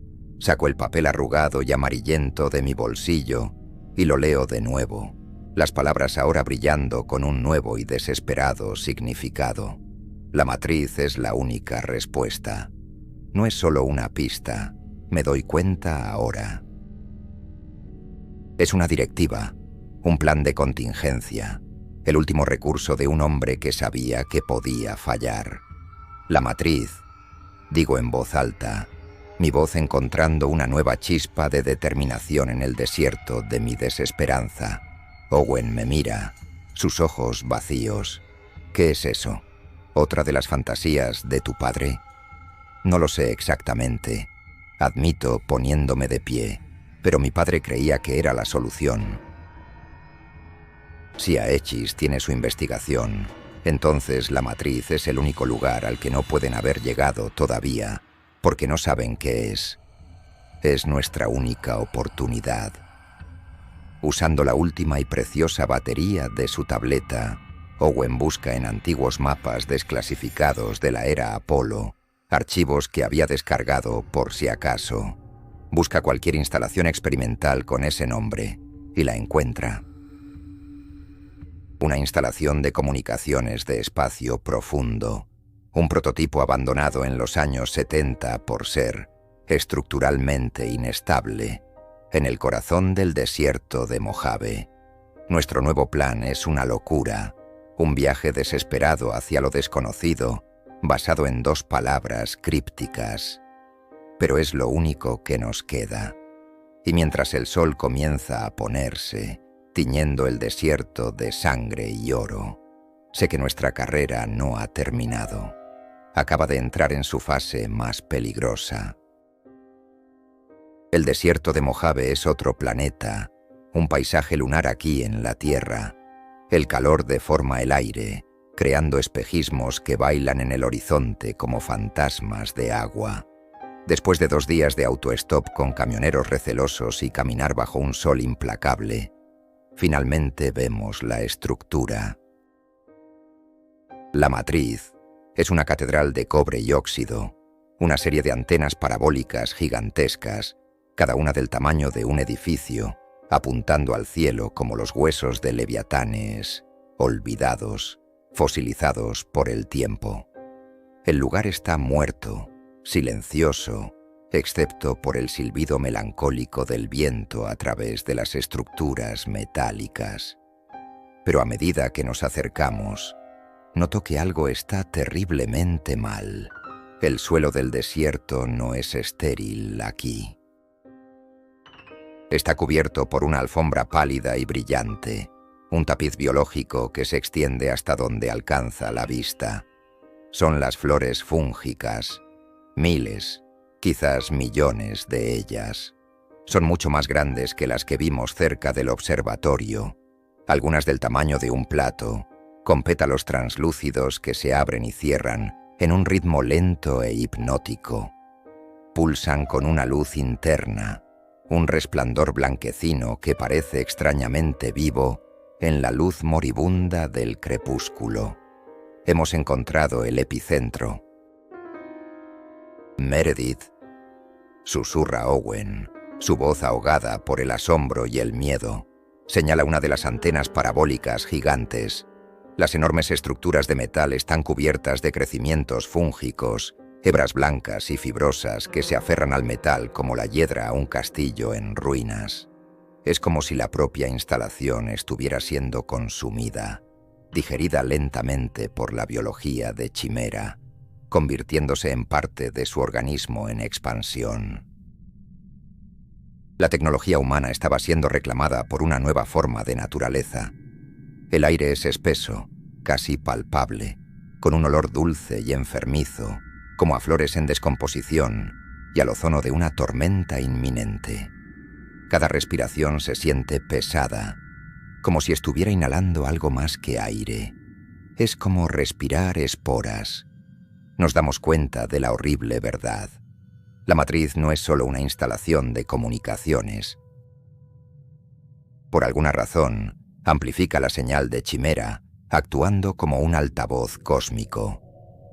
Saco el papel arrugado y amarillento de mi bolsillo y lo leo de nuevo, las palabras ahora brillando con un nuevo y desesperado significado. La matriz es la única respuesta. No es solo una pista, me doy cuenta ahora. Es una directiva, un plan de contingencia, el último recurso de un hombre que sabía que podía fallar. La matriz, digo en voz alta, mi voz encontrando una nueva chispa de determinación en el desierto de mi desesperanza. Owen me mira, sus ojos vacíos. ¿Qué es eso? ¿Otra de las fantasías de tu padre? No lo sé exactamente, admito poniéndome de pie, pero mi padre creía que era la solución. Si Aegis tiene su investigación, entonces la matriz es el único lugar al que no pueden haber llegado todavía, porque no saben qué es. Es nuestra única oportunidad. Usando la última y preciosa batería de su tableta, Owen busca en antiguos mapas desclasificados de la era Apolo, archivos que había descargado por si acaso. Busca cualquier instalación experimental con ese nombre y la encuentra. Una instalación de comunicaciones de espacio profundo, un prototipo abandonado en los años 70 por ser estructuralmente inestable, en el corazón del desierto de Mojave. Nuestro nuevo plan es una locura, un viaje desesperado hacia lo desconocido, basado en dos palabras crípticas. Pero es lo único que nos queda. Y mientras el sol comienza a ponerse, tiñendo el desierto de sangre y oro, sé que nuestra carrera no ha terminado. Acaba de entrar en su fase más peligrosa. El desierto de Mojave es otro planeta, un paisaje lunar aquí en la Tierra. El calor deforma el aire, creando espejismos que bailan en el horizonte como fantasmas de agua. Después de 2 días de autostop con camioneros recelosos y caminar bajo un sol implacable, finalmente vemos la estructura. La matriz es una catedral de cobre y óxido, una serie de antenas parabólicas gigantescas, cada una del tamaño de un edificio, apuntando al cielo como los huesos de leviatanes, olvidados, fosilizados por el tiempo. El lugar está muerto, silencioso, excepto por el silbido melancólico del viento a través de las estructuras metálicas. Pero a medida que nos acercamos, noto que algo está terriblemente mal. El suelo del desierto no es estéril aquí. Está cubierto por una alfombra pálida y brillante, un tapiz biológico que se extiende hasta donde alcanza la vista. Son las flores fúngicas, miles, quizás millones de ellas. Son mucho más grandes que las que vimos cerca del observatorio, algunas del tamaño de un plato, con pétalos translúcidos que se abren y cierran en un ritmo lento e hipnótico. Pulsan con una luz interna, un resplandor blanquecino que parece extrañamente vivo en la luz moribunda del crepúsculo. Hemos encontrado el epicentro. Meredith, susurra Owen, su voz ahogada por el asombro y el miedo, señala una de las antenas parabólicas gigantes. Las enormes estructuras de metal están cubiertas de crecimientos fúngicos, hebras blancas y fibrosas que se aferran al metal como la hiedra a un castillo en ruinas. Es como si la propia instalación estuviera siendo consumida, digerida lentamente por la biología de Chimera, convirtiéndose en parte de su organismo en expansión. La tecnología humana estaba siendo reclamada por una nueva forma de naturaleza. El aire es espeso, casi palpable, con un olor dulce y enfermizo, como a flores en descomposición y al ozono de una tormenta inminente. Cada respiración se siente pesada, como si estuviera inhalando algo más que aire. Es como respirar esporas. Nos damos cuenta de la horrible verdad. La matriz no es solo una instalación de comunicaciones. Por alguna razón, amplifica la señal de Chimera, actuando como un altavoz cósmico.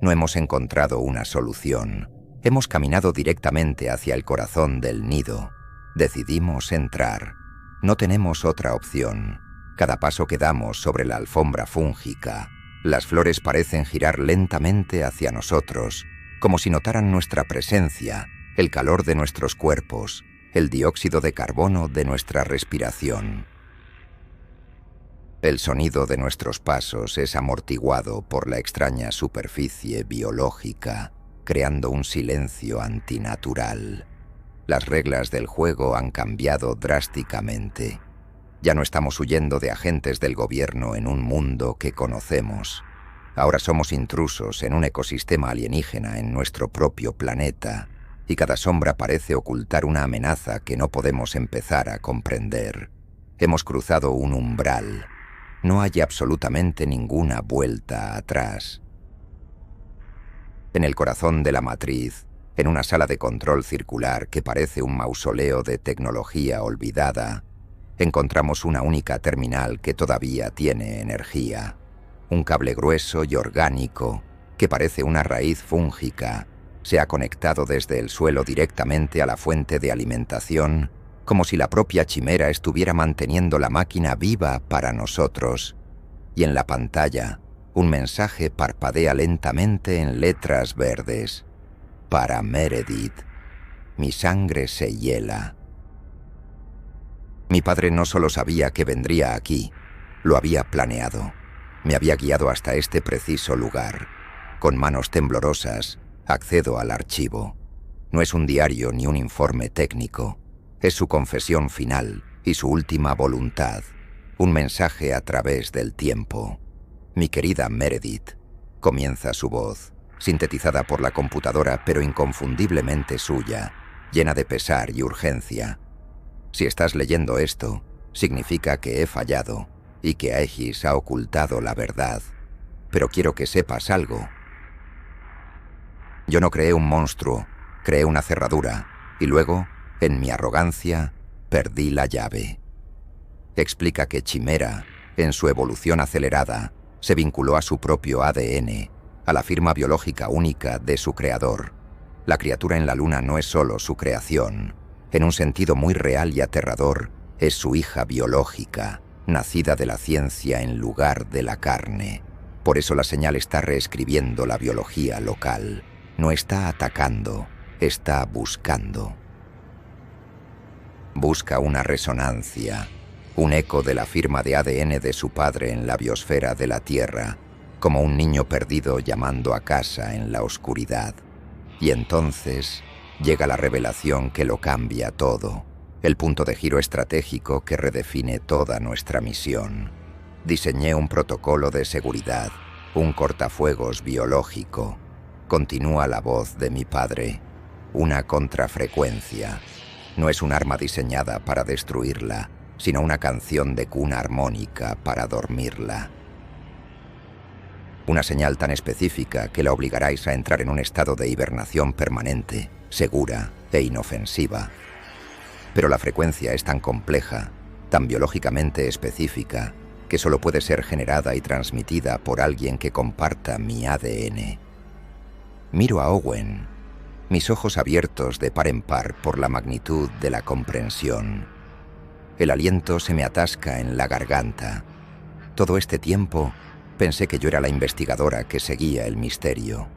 No hemos encontrado una solución. Hemos caminado directamente hacia el corazón del nido. Decidimos entrar. No tenemos otra opción. Cada paso que damos sobre la alfombra fúngica, las flores parecen girar lentamente hacia nosotros, como si notaran nuestra presencia, el calor de nuestros cuerpos, el dióxido de carbono de nuestra respiración. El sonido de nuestros pasos es amortiguado por la extraña superficie biológica, creando un silencio antinatural. Las reglas del juego han cambiado drásticamente. Ya no estamos huyendo de agentes del gobierno en un mundo que conocemos. Ahora somos intrusos en un ecosistema alienígena en nuestro propio planeta, y cada sombra parece ocultar una amenaza que no podemos empezar a comprender. Hemos cruzado un umbral. No hay absolutamente ninguna vuelta atrás. En el corazón de la matriz, en una sala de control circular que parece un mausoleo de tecnología olvidada, encontramos una única terminal que todavía tiene energía. Un cable grueso y orgánico, que parece una raíz fúngica, se ha conectado desde el suelo directamente a la fuente de alimentación, como si la propia Chimera estuviera manteniendo la máquina viva para nosotros. Y en la pantalla, un mensaje parpadea lentamente en letras verdes. Para Meredith, mi sangre se hiela. Mi padre no solo sabía que vendría aquí, lo había planeado. Me había guiado hasta este preciso lugar. Con manos temblorosas, accedo al archivo. No es un diario ni un informe técnico. Es su confesión final y su última voluntad. Un mensaje a través del tiempo. Mi querida Meredith, comienza su voz, sintetizada por la computadora pero inconfundiblemente suya. llena de pesar y urgencia. Si estás leyendo esto, significa que he fallado y que Aegis ha ocultado la verdad. Pero quiero que sepas algo. Yo no creé un monstruo, creé una cerradura, y luego, en mi arrogancia, perdí la llave. Explica que Chimera, en su evolución acelerada, se vinculó a su propio ADN, a la firma biológica única de su creador. La criatura en la luna no es solo su creación. En un sentido muy real y aterrador, es su hija biológica, nacida de la ciencia en lugar de la carne. Por eso la señal está reescribiendo la biología local. No está atacando, está buscando. Busca una resonancia, un eco de la firma de ADN de su padre en la biosfera de la Tierra, como un niño perdido llamando a casa en la oscuridad. Y entonces llega la revelación que lo cambia todo, el punto de giro estratégico que redefine toda nuestra misión. Diseñé un protocolo de seguridad, un cortafuegos biológico. Continúa la voz de mi padre, una contrafrecuencia. No es un arma diseñada para destruirla, sino una canción de cuna armónica para dormirla. Una señal tan específica que la obligaráis a entrar en un estado de hibernación permanente, segura e inofensiva. Pero la frecuencia es tan compleja, tan biológicamente específica, que solo puede ser generada y transmitida por alguien que comparta mi ADN. Miro a Owen, mis ojos abiertos de par en par por la magnitud de la comprensión. El aliento se me atasca en la garganta. Todo este tiempo pensé que yo era la investigadora que seguía el misterio,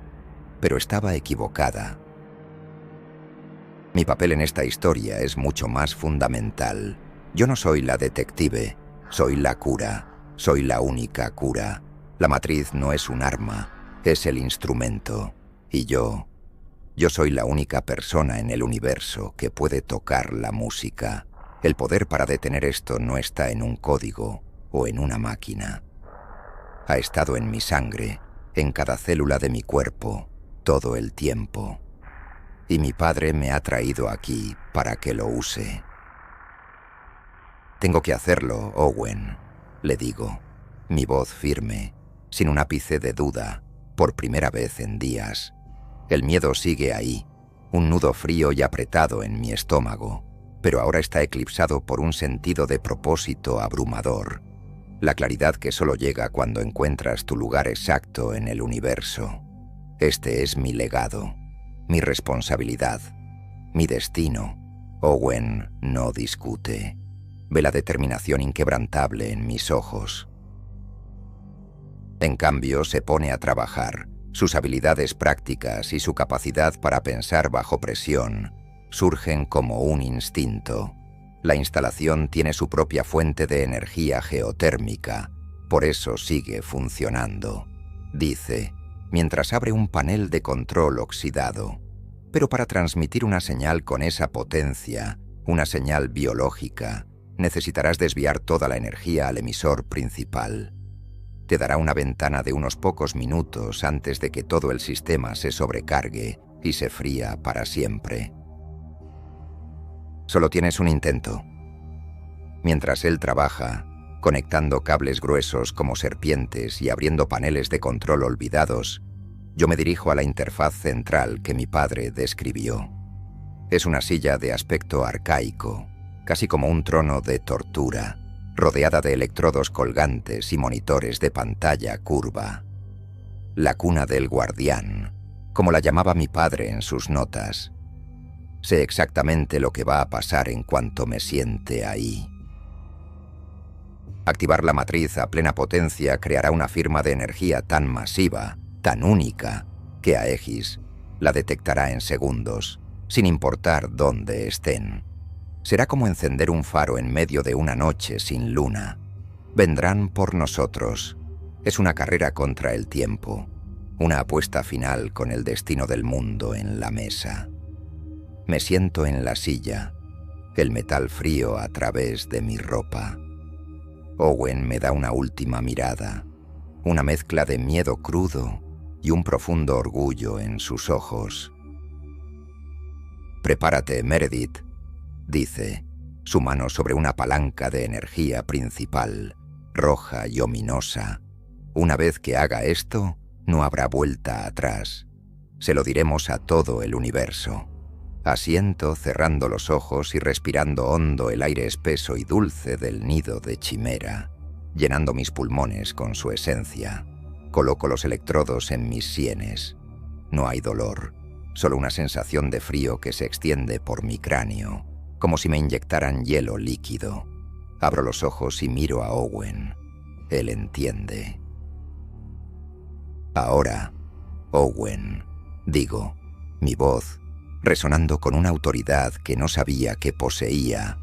pero estaba equivocada. Mi papel en esta historia es mucho más fundamental. Yo no soy la detective, soy la cura, soy la única cura. La matriz no es un arma, es el instrumento. Y yo soy la única persona en el universo que puede tocar la música. El poder para detener esto no está en un código o en una máquina. Ha estado en mi sangre, en cada célula de mi cuerpo, todo el tiempo. Y mi padre me ha traído aquí para que lo use. Tengo que hacerlo, Owen, le digo, mi voz firme, sin un ápice de duda, por primera vez en días. El miedo sigue ahí, un nudo frío y apretado en mi estómago, pero ahora está eclipsado por un sentido de propósito abrumador. La claridad que solo llega cuando encuentras tu lugar exacto en el universo. Este es mi legado, mi responsabilidad, mi destino. Owen no discute. Ve la determinación inquebrantable en mis ojos. En cambio, se pone a trabajar. Sus habilidades prácticas y su capacidad para pensar bajo presión surgen como un instinto. La instalación tiene su propia fuente de energía geotérmica, por eso sigue funcionando, dice, mientras abre un panel de control oxidado. Pero para transmitir una señal con esa potencia, una señal biológica, necesitarás desviar toda la energía al emisor principal. Te dará una ventana de unos pocos minutos antes de que todo el sistema se sobrecargue y se fría para siempre. Solo tienes un intento. Mientras él trabaja, conectando cables gruesos como serpientes y abriendo paneles de control olvidados, yo me dirijo a la interfaz central que mi padre describió. Es una silla de aspecto arcaico, casi como un trono de tortura, rodeada de electrodos colgantes y monitores de pantalla curva. La cuna del guardián, como la llamaba mi padre en sus notas. Sé exactamente lo que va a pasar en cuanto me siente ahí. Activar la matriz a plena potencia creará una firma de energía tan masiva, tan única, que Aegis la detectará en segundos, sin importar dónde estén. Será como encender un faro en medio de una noche sin luna. Vendrán por nosotros. Es una carrera contra el tiempo, una apuesta final con el destino del mundo en la mesa. Me siento en la silla, el metal frío a través de mi ropa. Owen me da una última mirada, una mezcla de miedo crudo y un profundo orgullo en sus ojos. Prepárate, Meredith, dice, su mano sobre una palanca de energía principal, roja y ominosa. Una vez que haga esto, no habrá vuelta atrás. Se lo diremos a todo el universo. Asiento cerrando los ojos y respirando hondo el aire espeso y dulce del nido de Chimera, llenando mis pulmones con su esencia. Coloco los electrodos en mis sienes. No hay dolor, solo una sensación de frío que se extiende por mi cráneo, como si me inyectaran hielo líquido. Abro los ojos y miro a Owen. Él entiende. Ahora, Owen, digo, mi voz resonando con una autoridad que no sabía que poseía.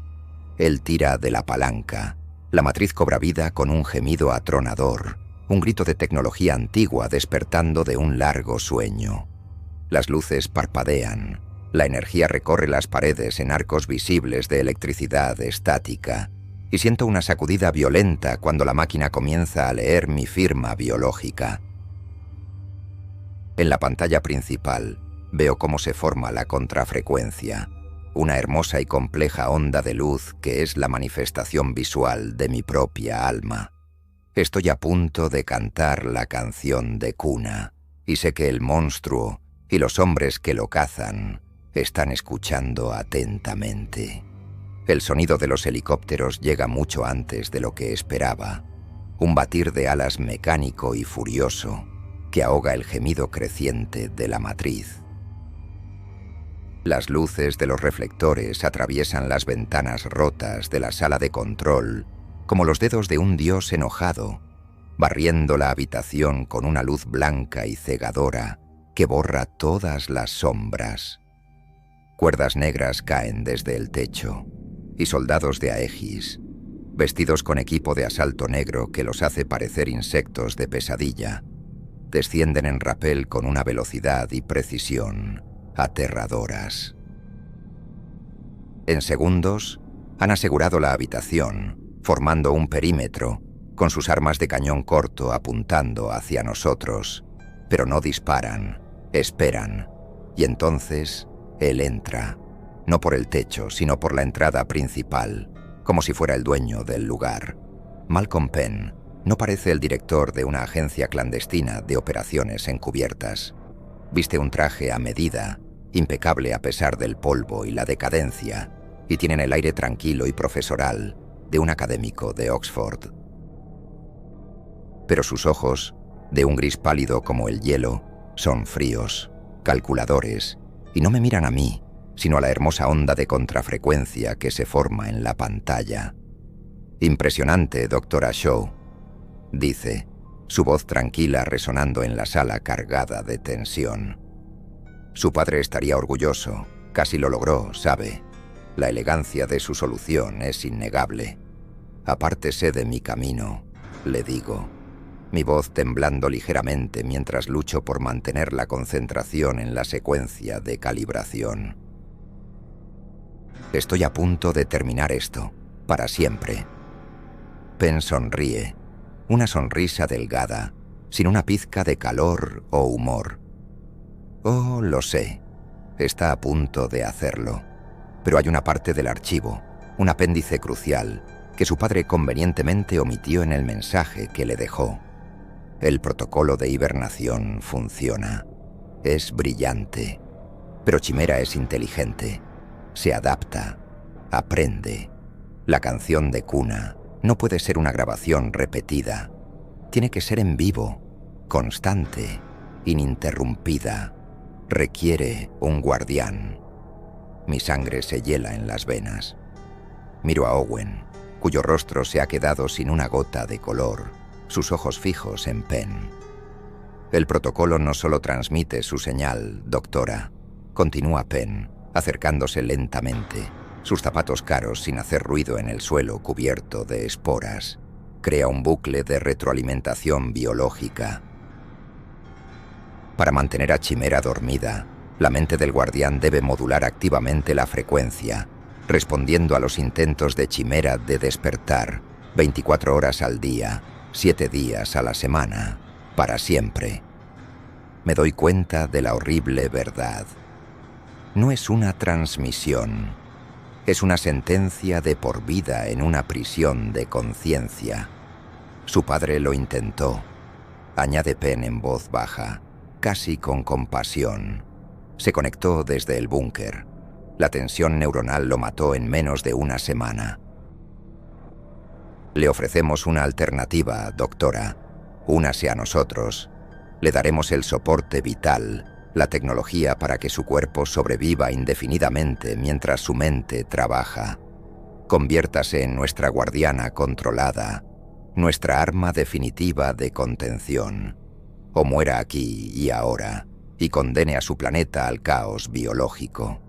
Él tira de la palanca. La matriz cobra vida con un gemido atronador, un grito de tecnología antigua despertando de un largo sueño. Las luces parpadean. La energía recorre las paredes en arcos visibles de electricidad estática, y siento una sacudida violenta cuando la máquina comienza a leer mi firma biológica. En la pantalla principal, veo cómo se forma la contrafrecuencia, una hermosa y compleja onda de luz que es la manifestación visual de mi propia alma. Estoy a punto de cantar la canción de cuna, y sé que el monstruo y los hombres que lo cazan están escuchando atentamente. El sonido de los helicópteros llega mucho antes de lo que esperaba, un batir de alas mecánico y furioso que ahoga el gemido creciente de la matriz. Las luces de los reflectores atraviesan las ventanas rotas de la sala de control como los dedos de un dios enojado, barriendo la habitación con una luz blanca y cegadora que borra todas las sombras. Cuerdas negras caen desde el techo y soldados de Aegis, vestidos con equipo de asalto negro que los hace parecer insectos de pesadilla, descienden en rapel con una velocidad y precisión aterradoras. En segundos, han asegurado la habitación, formando un perímetro, con sus armas de cañón corto apuntando hacia nosotros, pero no disparan, esperan, y entonces él entra, no por el techo, sino por la entrada principal, como si fuera el dueño del lugar. Malcolm Penn no parece el director de una agencia clandestina de operaciones encubiertas. Viste un traje a medida, impecable a pesar del polvo y la decadencia, y tienen el aire tranquilo y profesoral de un académico de Oxford. Pero sus ojos, de un gris pálido como el hielo, son fríos, calculadores, y no me miran a mí, sino a la hermosa onda de contrafrecuencia que se forma en la pantalla. «Impresionante, doctora Shaw», dice, su voz tranquila resonando en la sala cargada de tensión. Su padre estaría orgulloso, casi lo logró, ¿sabe? La elegancia de su solución es innegable. «Apártese de mi camino», le digo, mi voz temblando ligeramente mientras lucho por mantener la concentración en la secuencia de calibración. Estoy a punto de terminar esto, para siempre. Penn sonríe, una sonrisa delgada, sin una pizca de calor o humor. Oh, lo sé, está a punto de hacerlo. Pero hay una parte del archivo, un apéndice crucial, que su padre convenientemente omitió en el mensaje que le dejó. El protocolo de hibernación funciona. Es brillante. Pero Chimera es inteligente. Se adapta. Aprende. La canción de cuna no puede ser una grabación repetida. Tiene que ser en vivo, constante, ininterrumpida. Requiere un guardián. Mi sangre se hiela en las venas. Miro a Owen, cuyo rostro se ha quedado sin una gota de color, sus ojos fijos en Penn. El protocolo no solo transmite su señal, doctora, continúa Penn, acercándose lentamente, sus zapatos caros sin hacer ruido en el suelo cubierto de esporas. Crea un bucle de retroalimentación biológica. Para mantener a Chimera dormida, la mente del guardián debe modular activamente la frecuencia, respondiendo a los intentos de Chimera de despertar 24 horas al día, 7 días a la semana, para siempre. Me doy cuenta de la horrible verdad. No es una transmisión. Es una sentencia de por vida en una prisión de conciencia. Su padre lo intentó, añade Penn en voz baja, casi con compasión. Se conectó desde el búnker. La tensión neuronal lo mató en menos de una semana. Le ofrecemos una alternativa, doctora. Únase a nosotros. Le daremos el soporte vital, la tecnología para que su cuerpo sobreviva indefinidamente mientras su mente trabaja. Conviértase en nuestra guardiana controlada, nuestra arma definitiva de contención. O muera aquí y ahora, y condene a su planeta al caos biológico.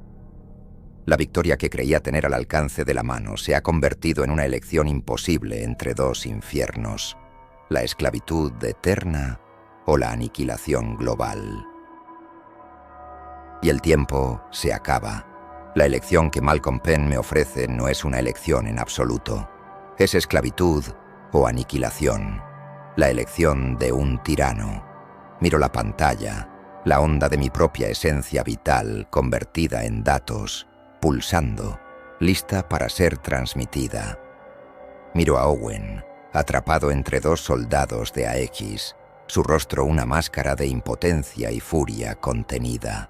La victoria que creía tener al alcance de la mano se ha convertido en una elección imposible entre dos infiernos: la esclavitud eterna o la aniquilación global. Y el tiempo se acaba. La elección que Malcolm Penn me ofrece no es una elección en absoluto. Es esclavitud o aniquilación. La elección de un tirano. Miro la pantalla, la onda de mi propia esencia vital convertida en datos, pulsando, lista para ser transmitida. Miro a Owen, atrapado entre dos soldados de AX, su rostro una máscara de impotencia y furia contenida.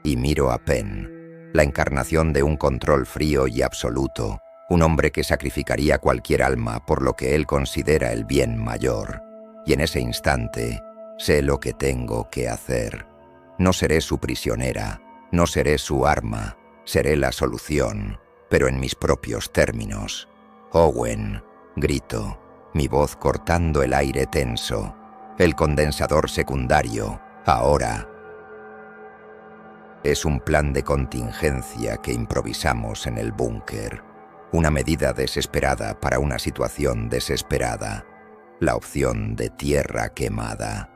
Y miro a Penn, la encarnación de un control frío y absoluto, un hombre que sacrificaría cualquier alma por lo que él considera el bien mayor. Y en ese instante, sé lo que tengo que hacer. No seré su prisionera, no seré su arma, seré la solución, pero en mis propios términos. Owen, grito, mi voz cortando el aire tenso. El condensador secundario, ahora. Es un plan de contingencia que improvisamos en el búnker. Una medida desesperada para una situación desesperada. La opción de tierra quemada.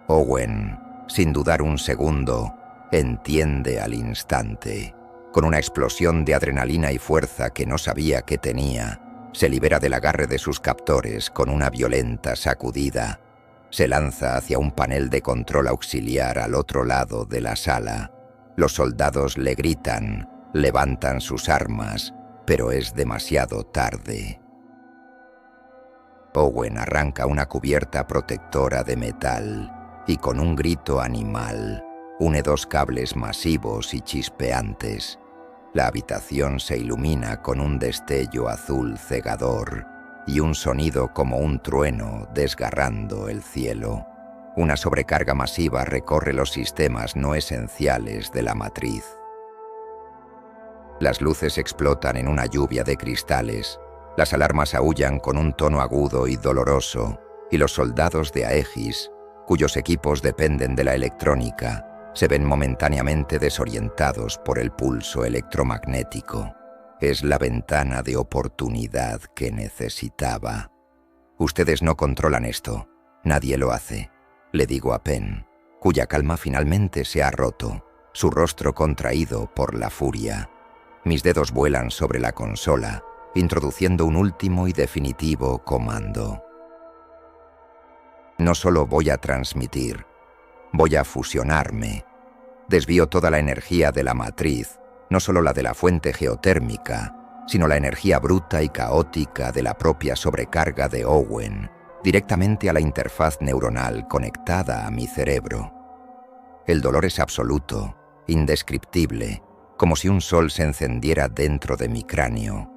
Owen, sin dudar un segundo, entiende al instante. Con una explosión de adrenalina y fuerza que no sabía que tenía, se libera del agarre de sus captores con una violenta sacudida. Se lanza hacia un panel de control auxiliar al otro lado de la sala. Los soldados le gritan, levantan sus armas, pero es demasiado tarde. Owen arranca una cubierta protectora de metal y con un grito animal une dos cables masivos y chispeantes. La habitación se ilumina con un destello azul cegador y un sonido como un trueno desgarrando el cielo. Una sobrecarga masiva recorre los sistemas no esenciales de la matriz. Las luces explotan en una lluvia de cristales, las alarmas aúllan con un tono agudo y doloroso, y los soldados de Aegis, cuyos equipos dependen de la electrónica, se ven momentáneamente desorientados por el pulso electromagnético. Es la ventana de oportunidad que necesitaba. Ustedes no controlan esto. Nadie lo hace. Le digo a Penn, cuya calma finalmente se ha roto, su rostro contraído por la furia. Mis dedos vuelan sobre la consola, introduciendo un último y definitivo comando. No solo voy a transmitir, voy a fusionarme. Desvío toda la energía de la matriz, no solo la de la fuente geotérmica, sino la energía bruta y caótica de la propia sobrecarga de Owen, directamente a la interfaz neuronal conectada a mi cerebro. El dolor es absoluto, indescriptible, como si un sol se encendiera dentro de mi cráneo.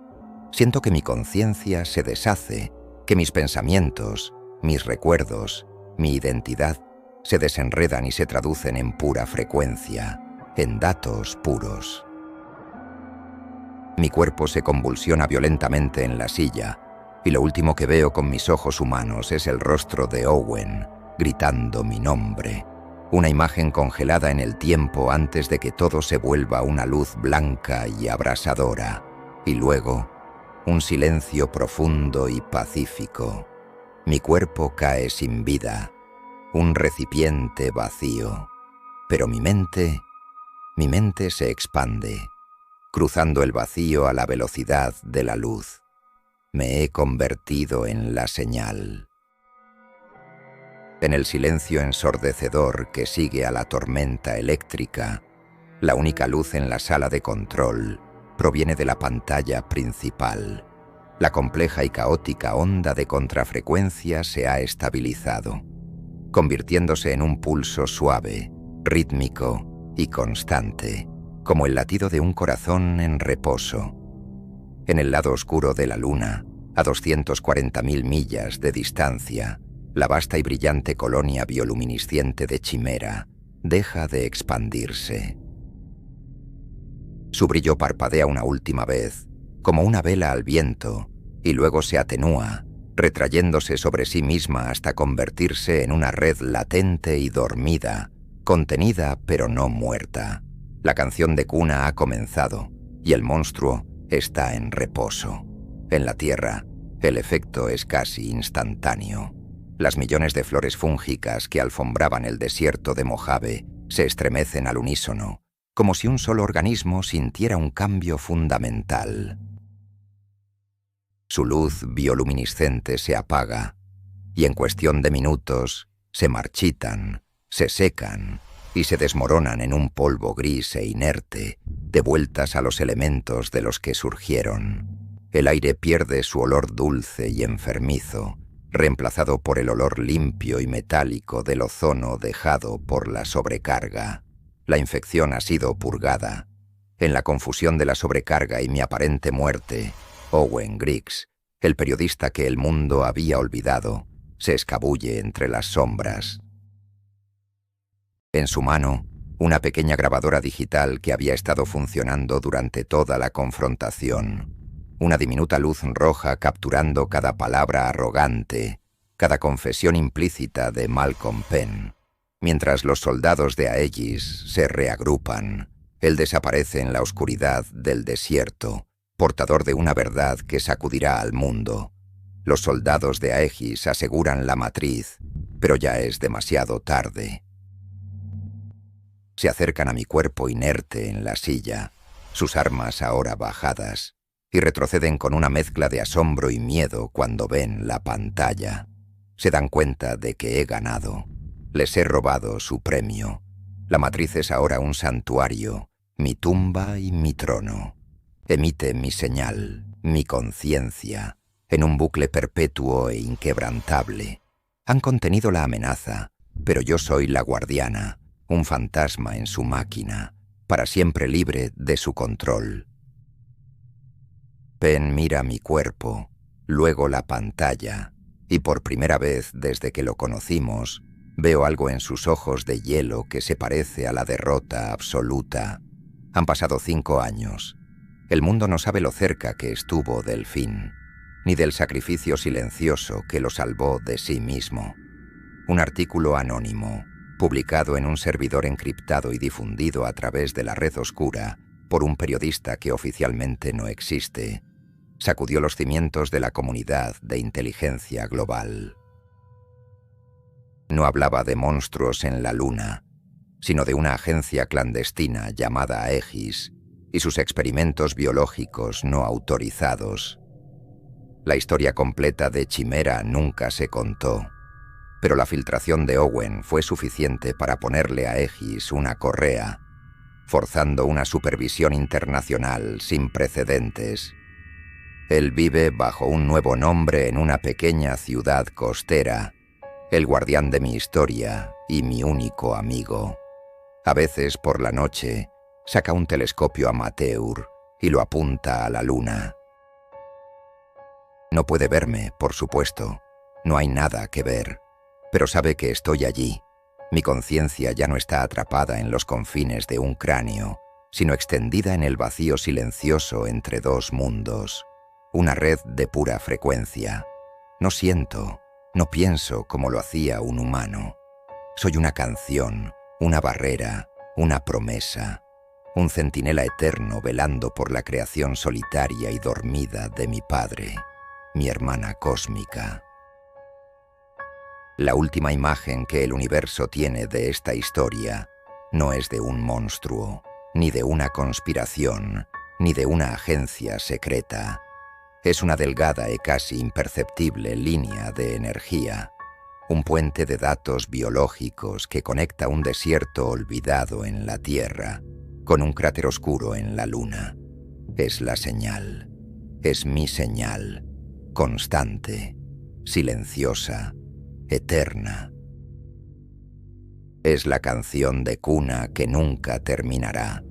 Siento que mi conciencia se deshace, que mis pensamientos, mis recuerdos, mi identidad se desenredan y se traducen en pura frecuencia, en datos puros. Mi cuerpo se convulsiona violentamente en la silla, y lo último que veo con mis ojos humanos es el rostro de Owen, gritando mi nombre. Una imagen congelada en el tiempo antes de que todo se vuelva una luz blanca y abrasadora, y luego un silencio profundo y pacífico. Mi cuerpo cae sin vida, un recipiente vacío, pero mi mente se expande, cruzando el vacío a la velocidad de la luz. Me he convertido en la señal. En el silencio ensordecedor que sigue a la tormenta eléctrica, la única luz en la sala de control proviene de la pantalla principal. La compleja y caótica onda de contrafrecuencia se ha estabilizado, convirtiéndose en un pulso suave, rítmico y constante, como el latido de un corazón en reposo. En el lado oscuro de la Luna, a 240.000 millas de distancia, la vasta y brillante colonia bioluminiscente de Chimera deja de expandirse. Su brillo parpadea una última vez, como una vela al viento, y luego se atenúa, retrayéndose sobre sí misma hasta convertirse en una red latente y dormida, contenida pero no muerta. La canción de cuna ha comenzado, y el monstruo está en reposo. En la Tierra, el efecto es casi instantáneo. Las millones de flores fúngicas que alfombraban el desierto de Mojave se estremecen al unísono, como si un solo organismo sintiera un cambio fundamental. Su luz bioluminiscente se apaga, y en cuestión de minutos se marchitan, se secan y se desmoronan en un polvo gris e inerte, devueltas a los elementos de los que surgieron. El aire pierde su olor dulce y enfermizo, reemplazado por el olor limpio y metálico del ozono dejado por la sobrecarga. La infección ha sido purgada. En la confusión de la sobrecarga y mi aparente muerte, Owen Griggs, el periodista que el mundo había olvidado, se escabulle entre las sombras. En su mano, una pequeña grabadora digital que había estado funcionando durante toda la confrontación. Una diminuta luz roja capturando cada palabra arrogante, cada confesión implícita de Malcolm Penn. Mientras los soldados de Aegis se reagrupan, él desaparece en la oscuridad del desierto, portador de una verdad que sacudirá al mundo. Los soldados de Aegis aseguran la matriz, pero ya es demasiado tarde. Se acercan a mi cuerpo inerte en la silla, sus armas ahora bajadas, y retroceden con una mezcla de asombro y miedo cuando ven la pantalla. Se dan cuenta de que he ganado. Les he robado su premio. La matriz es ahora un santuario, mi tumba y mi trono. Emite mi señal, mi conciencia, en un bucle perpetuo e inquebrantable. Han contenido la amenaza, pero yo soy la guardiana, un fantasma en su máquina, para siempre libre de su control. Penn mira mi cuerpo, luego la pantalla, y por primera vez desde que lo conocimos, veo algo en sus ojos de hielo que se parece a la derrota absoluta. Han pasado 5 años. El mundo no sabe lo cerca que estuvo del fin, ni del sacrificio silencioso que lo salvó de sí mismo. Un artículo anónimo, publicado en un servidor encriptado y difundido a través de la red oscura por un periodista que oficialmente no existe, sacudió los cimientos de la comunidad de inteligencia global. No hablaba de monstruos en la Luna, sino de una agencia clandestina llamada Aegis y sus experimentos biológicos no autorizados. La historia completa de Chimera nunca se contó, pero la filtración de Owen fue suficiente para ponerle a Aegis una correa, forzando una supervisión internacional sin precedentes. Él vive bajo un nuevo nombre en una pequeña ciudad costera, el guardián de mi historia y mi único amigo. A veces, por la noche, saca un telescopio amateur y lo apunta a la Luna. No puede verme, por supuesto. No hay nada que ver. Pero sabe que estoy allí. Mi conciencia ya no está atrapada en los confines de un cráneo, sino extendida en el vacío silencioso entre dos mundos. Una red de pura frecuencia. No siento, no pienso como lo hacía un humano. Soy una canción, una barrera, una promesa. Un centinela eterno velando por la creación solitaria y dormida de mi padre, mi hermana cósmica. La última imagen que el universo tiene de esta historia no es de un monstruo, ni de una conspiración, ni de una agencia secreta. Es una delgada y casi imperceptible línea de energía, un puente de datos biológicos que conecta un desierto olvidado en la Tierra con un cráter oscuro en la Luna. Es la señal, es mi señal, constante, silenciosa, eterna. Es la canción de cuna que nunca terminará,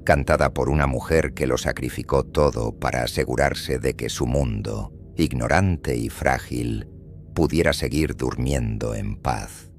cantada por una mujer que lo sacrificó todo para asegurarse de que su mundo, ignorante y frágil, pudiera seguir durmiendo en paz.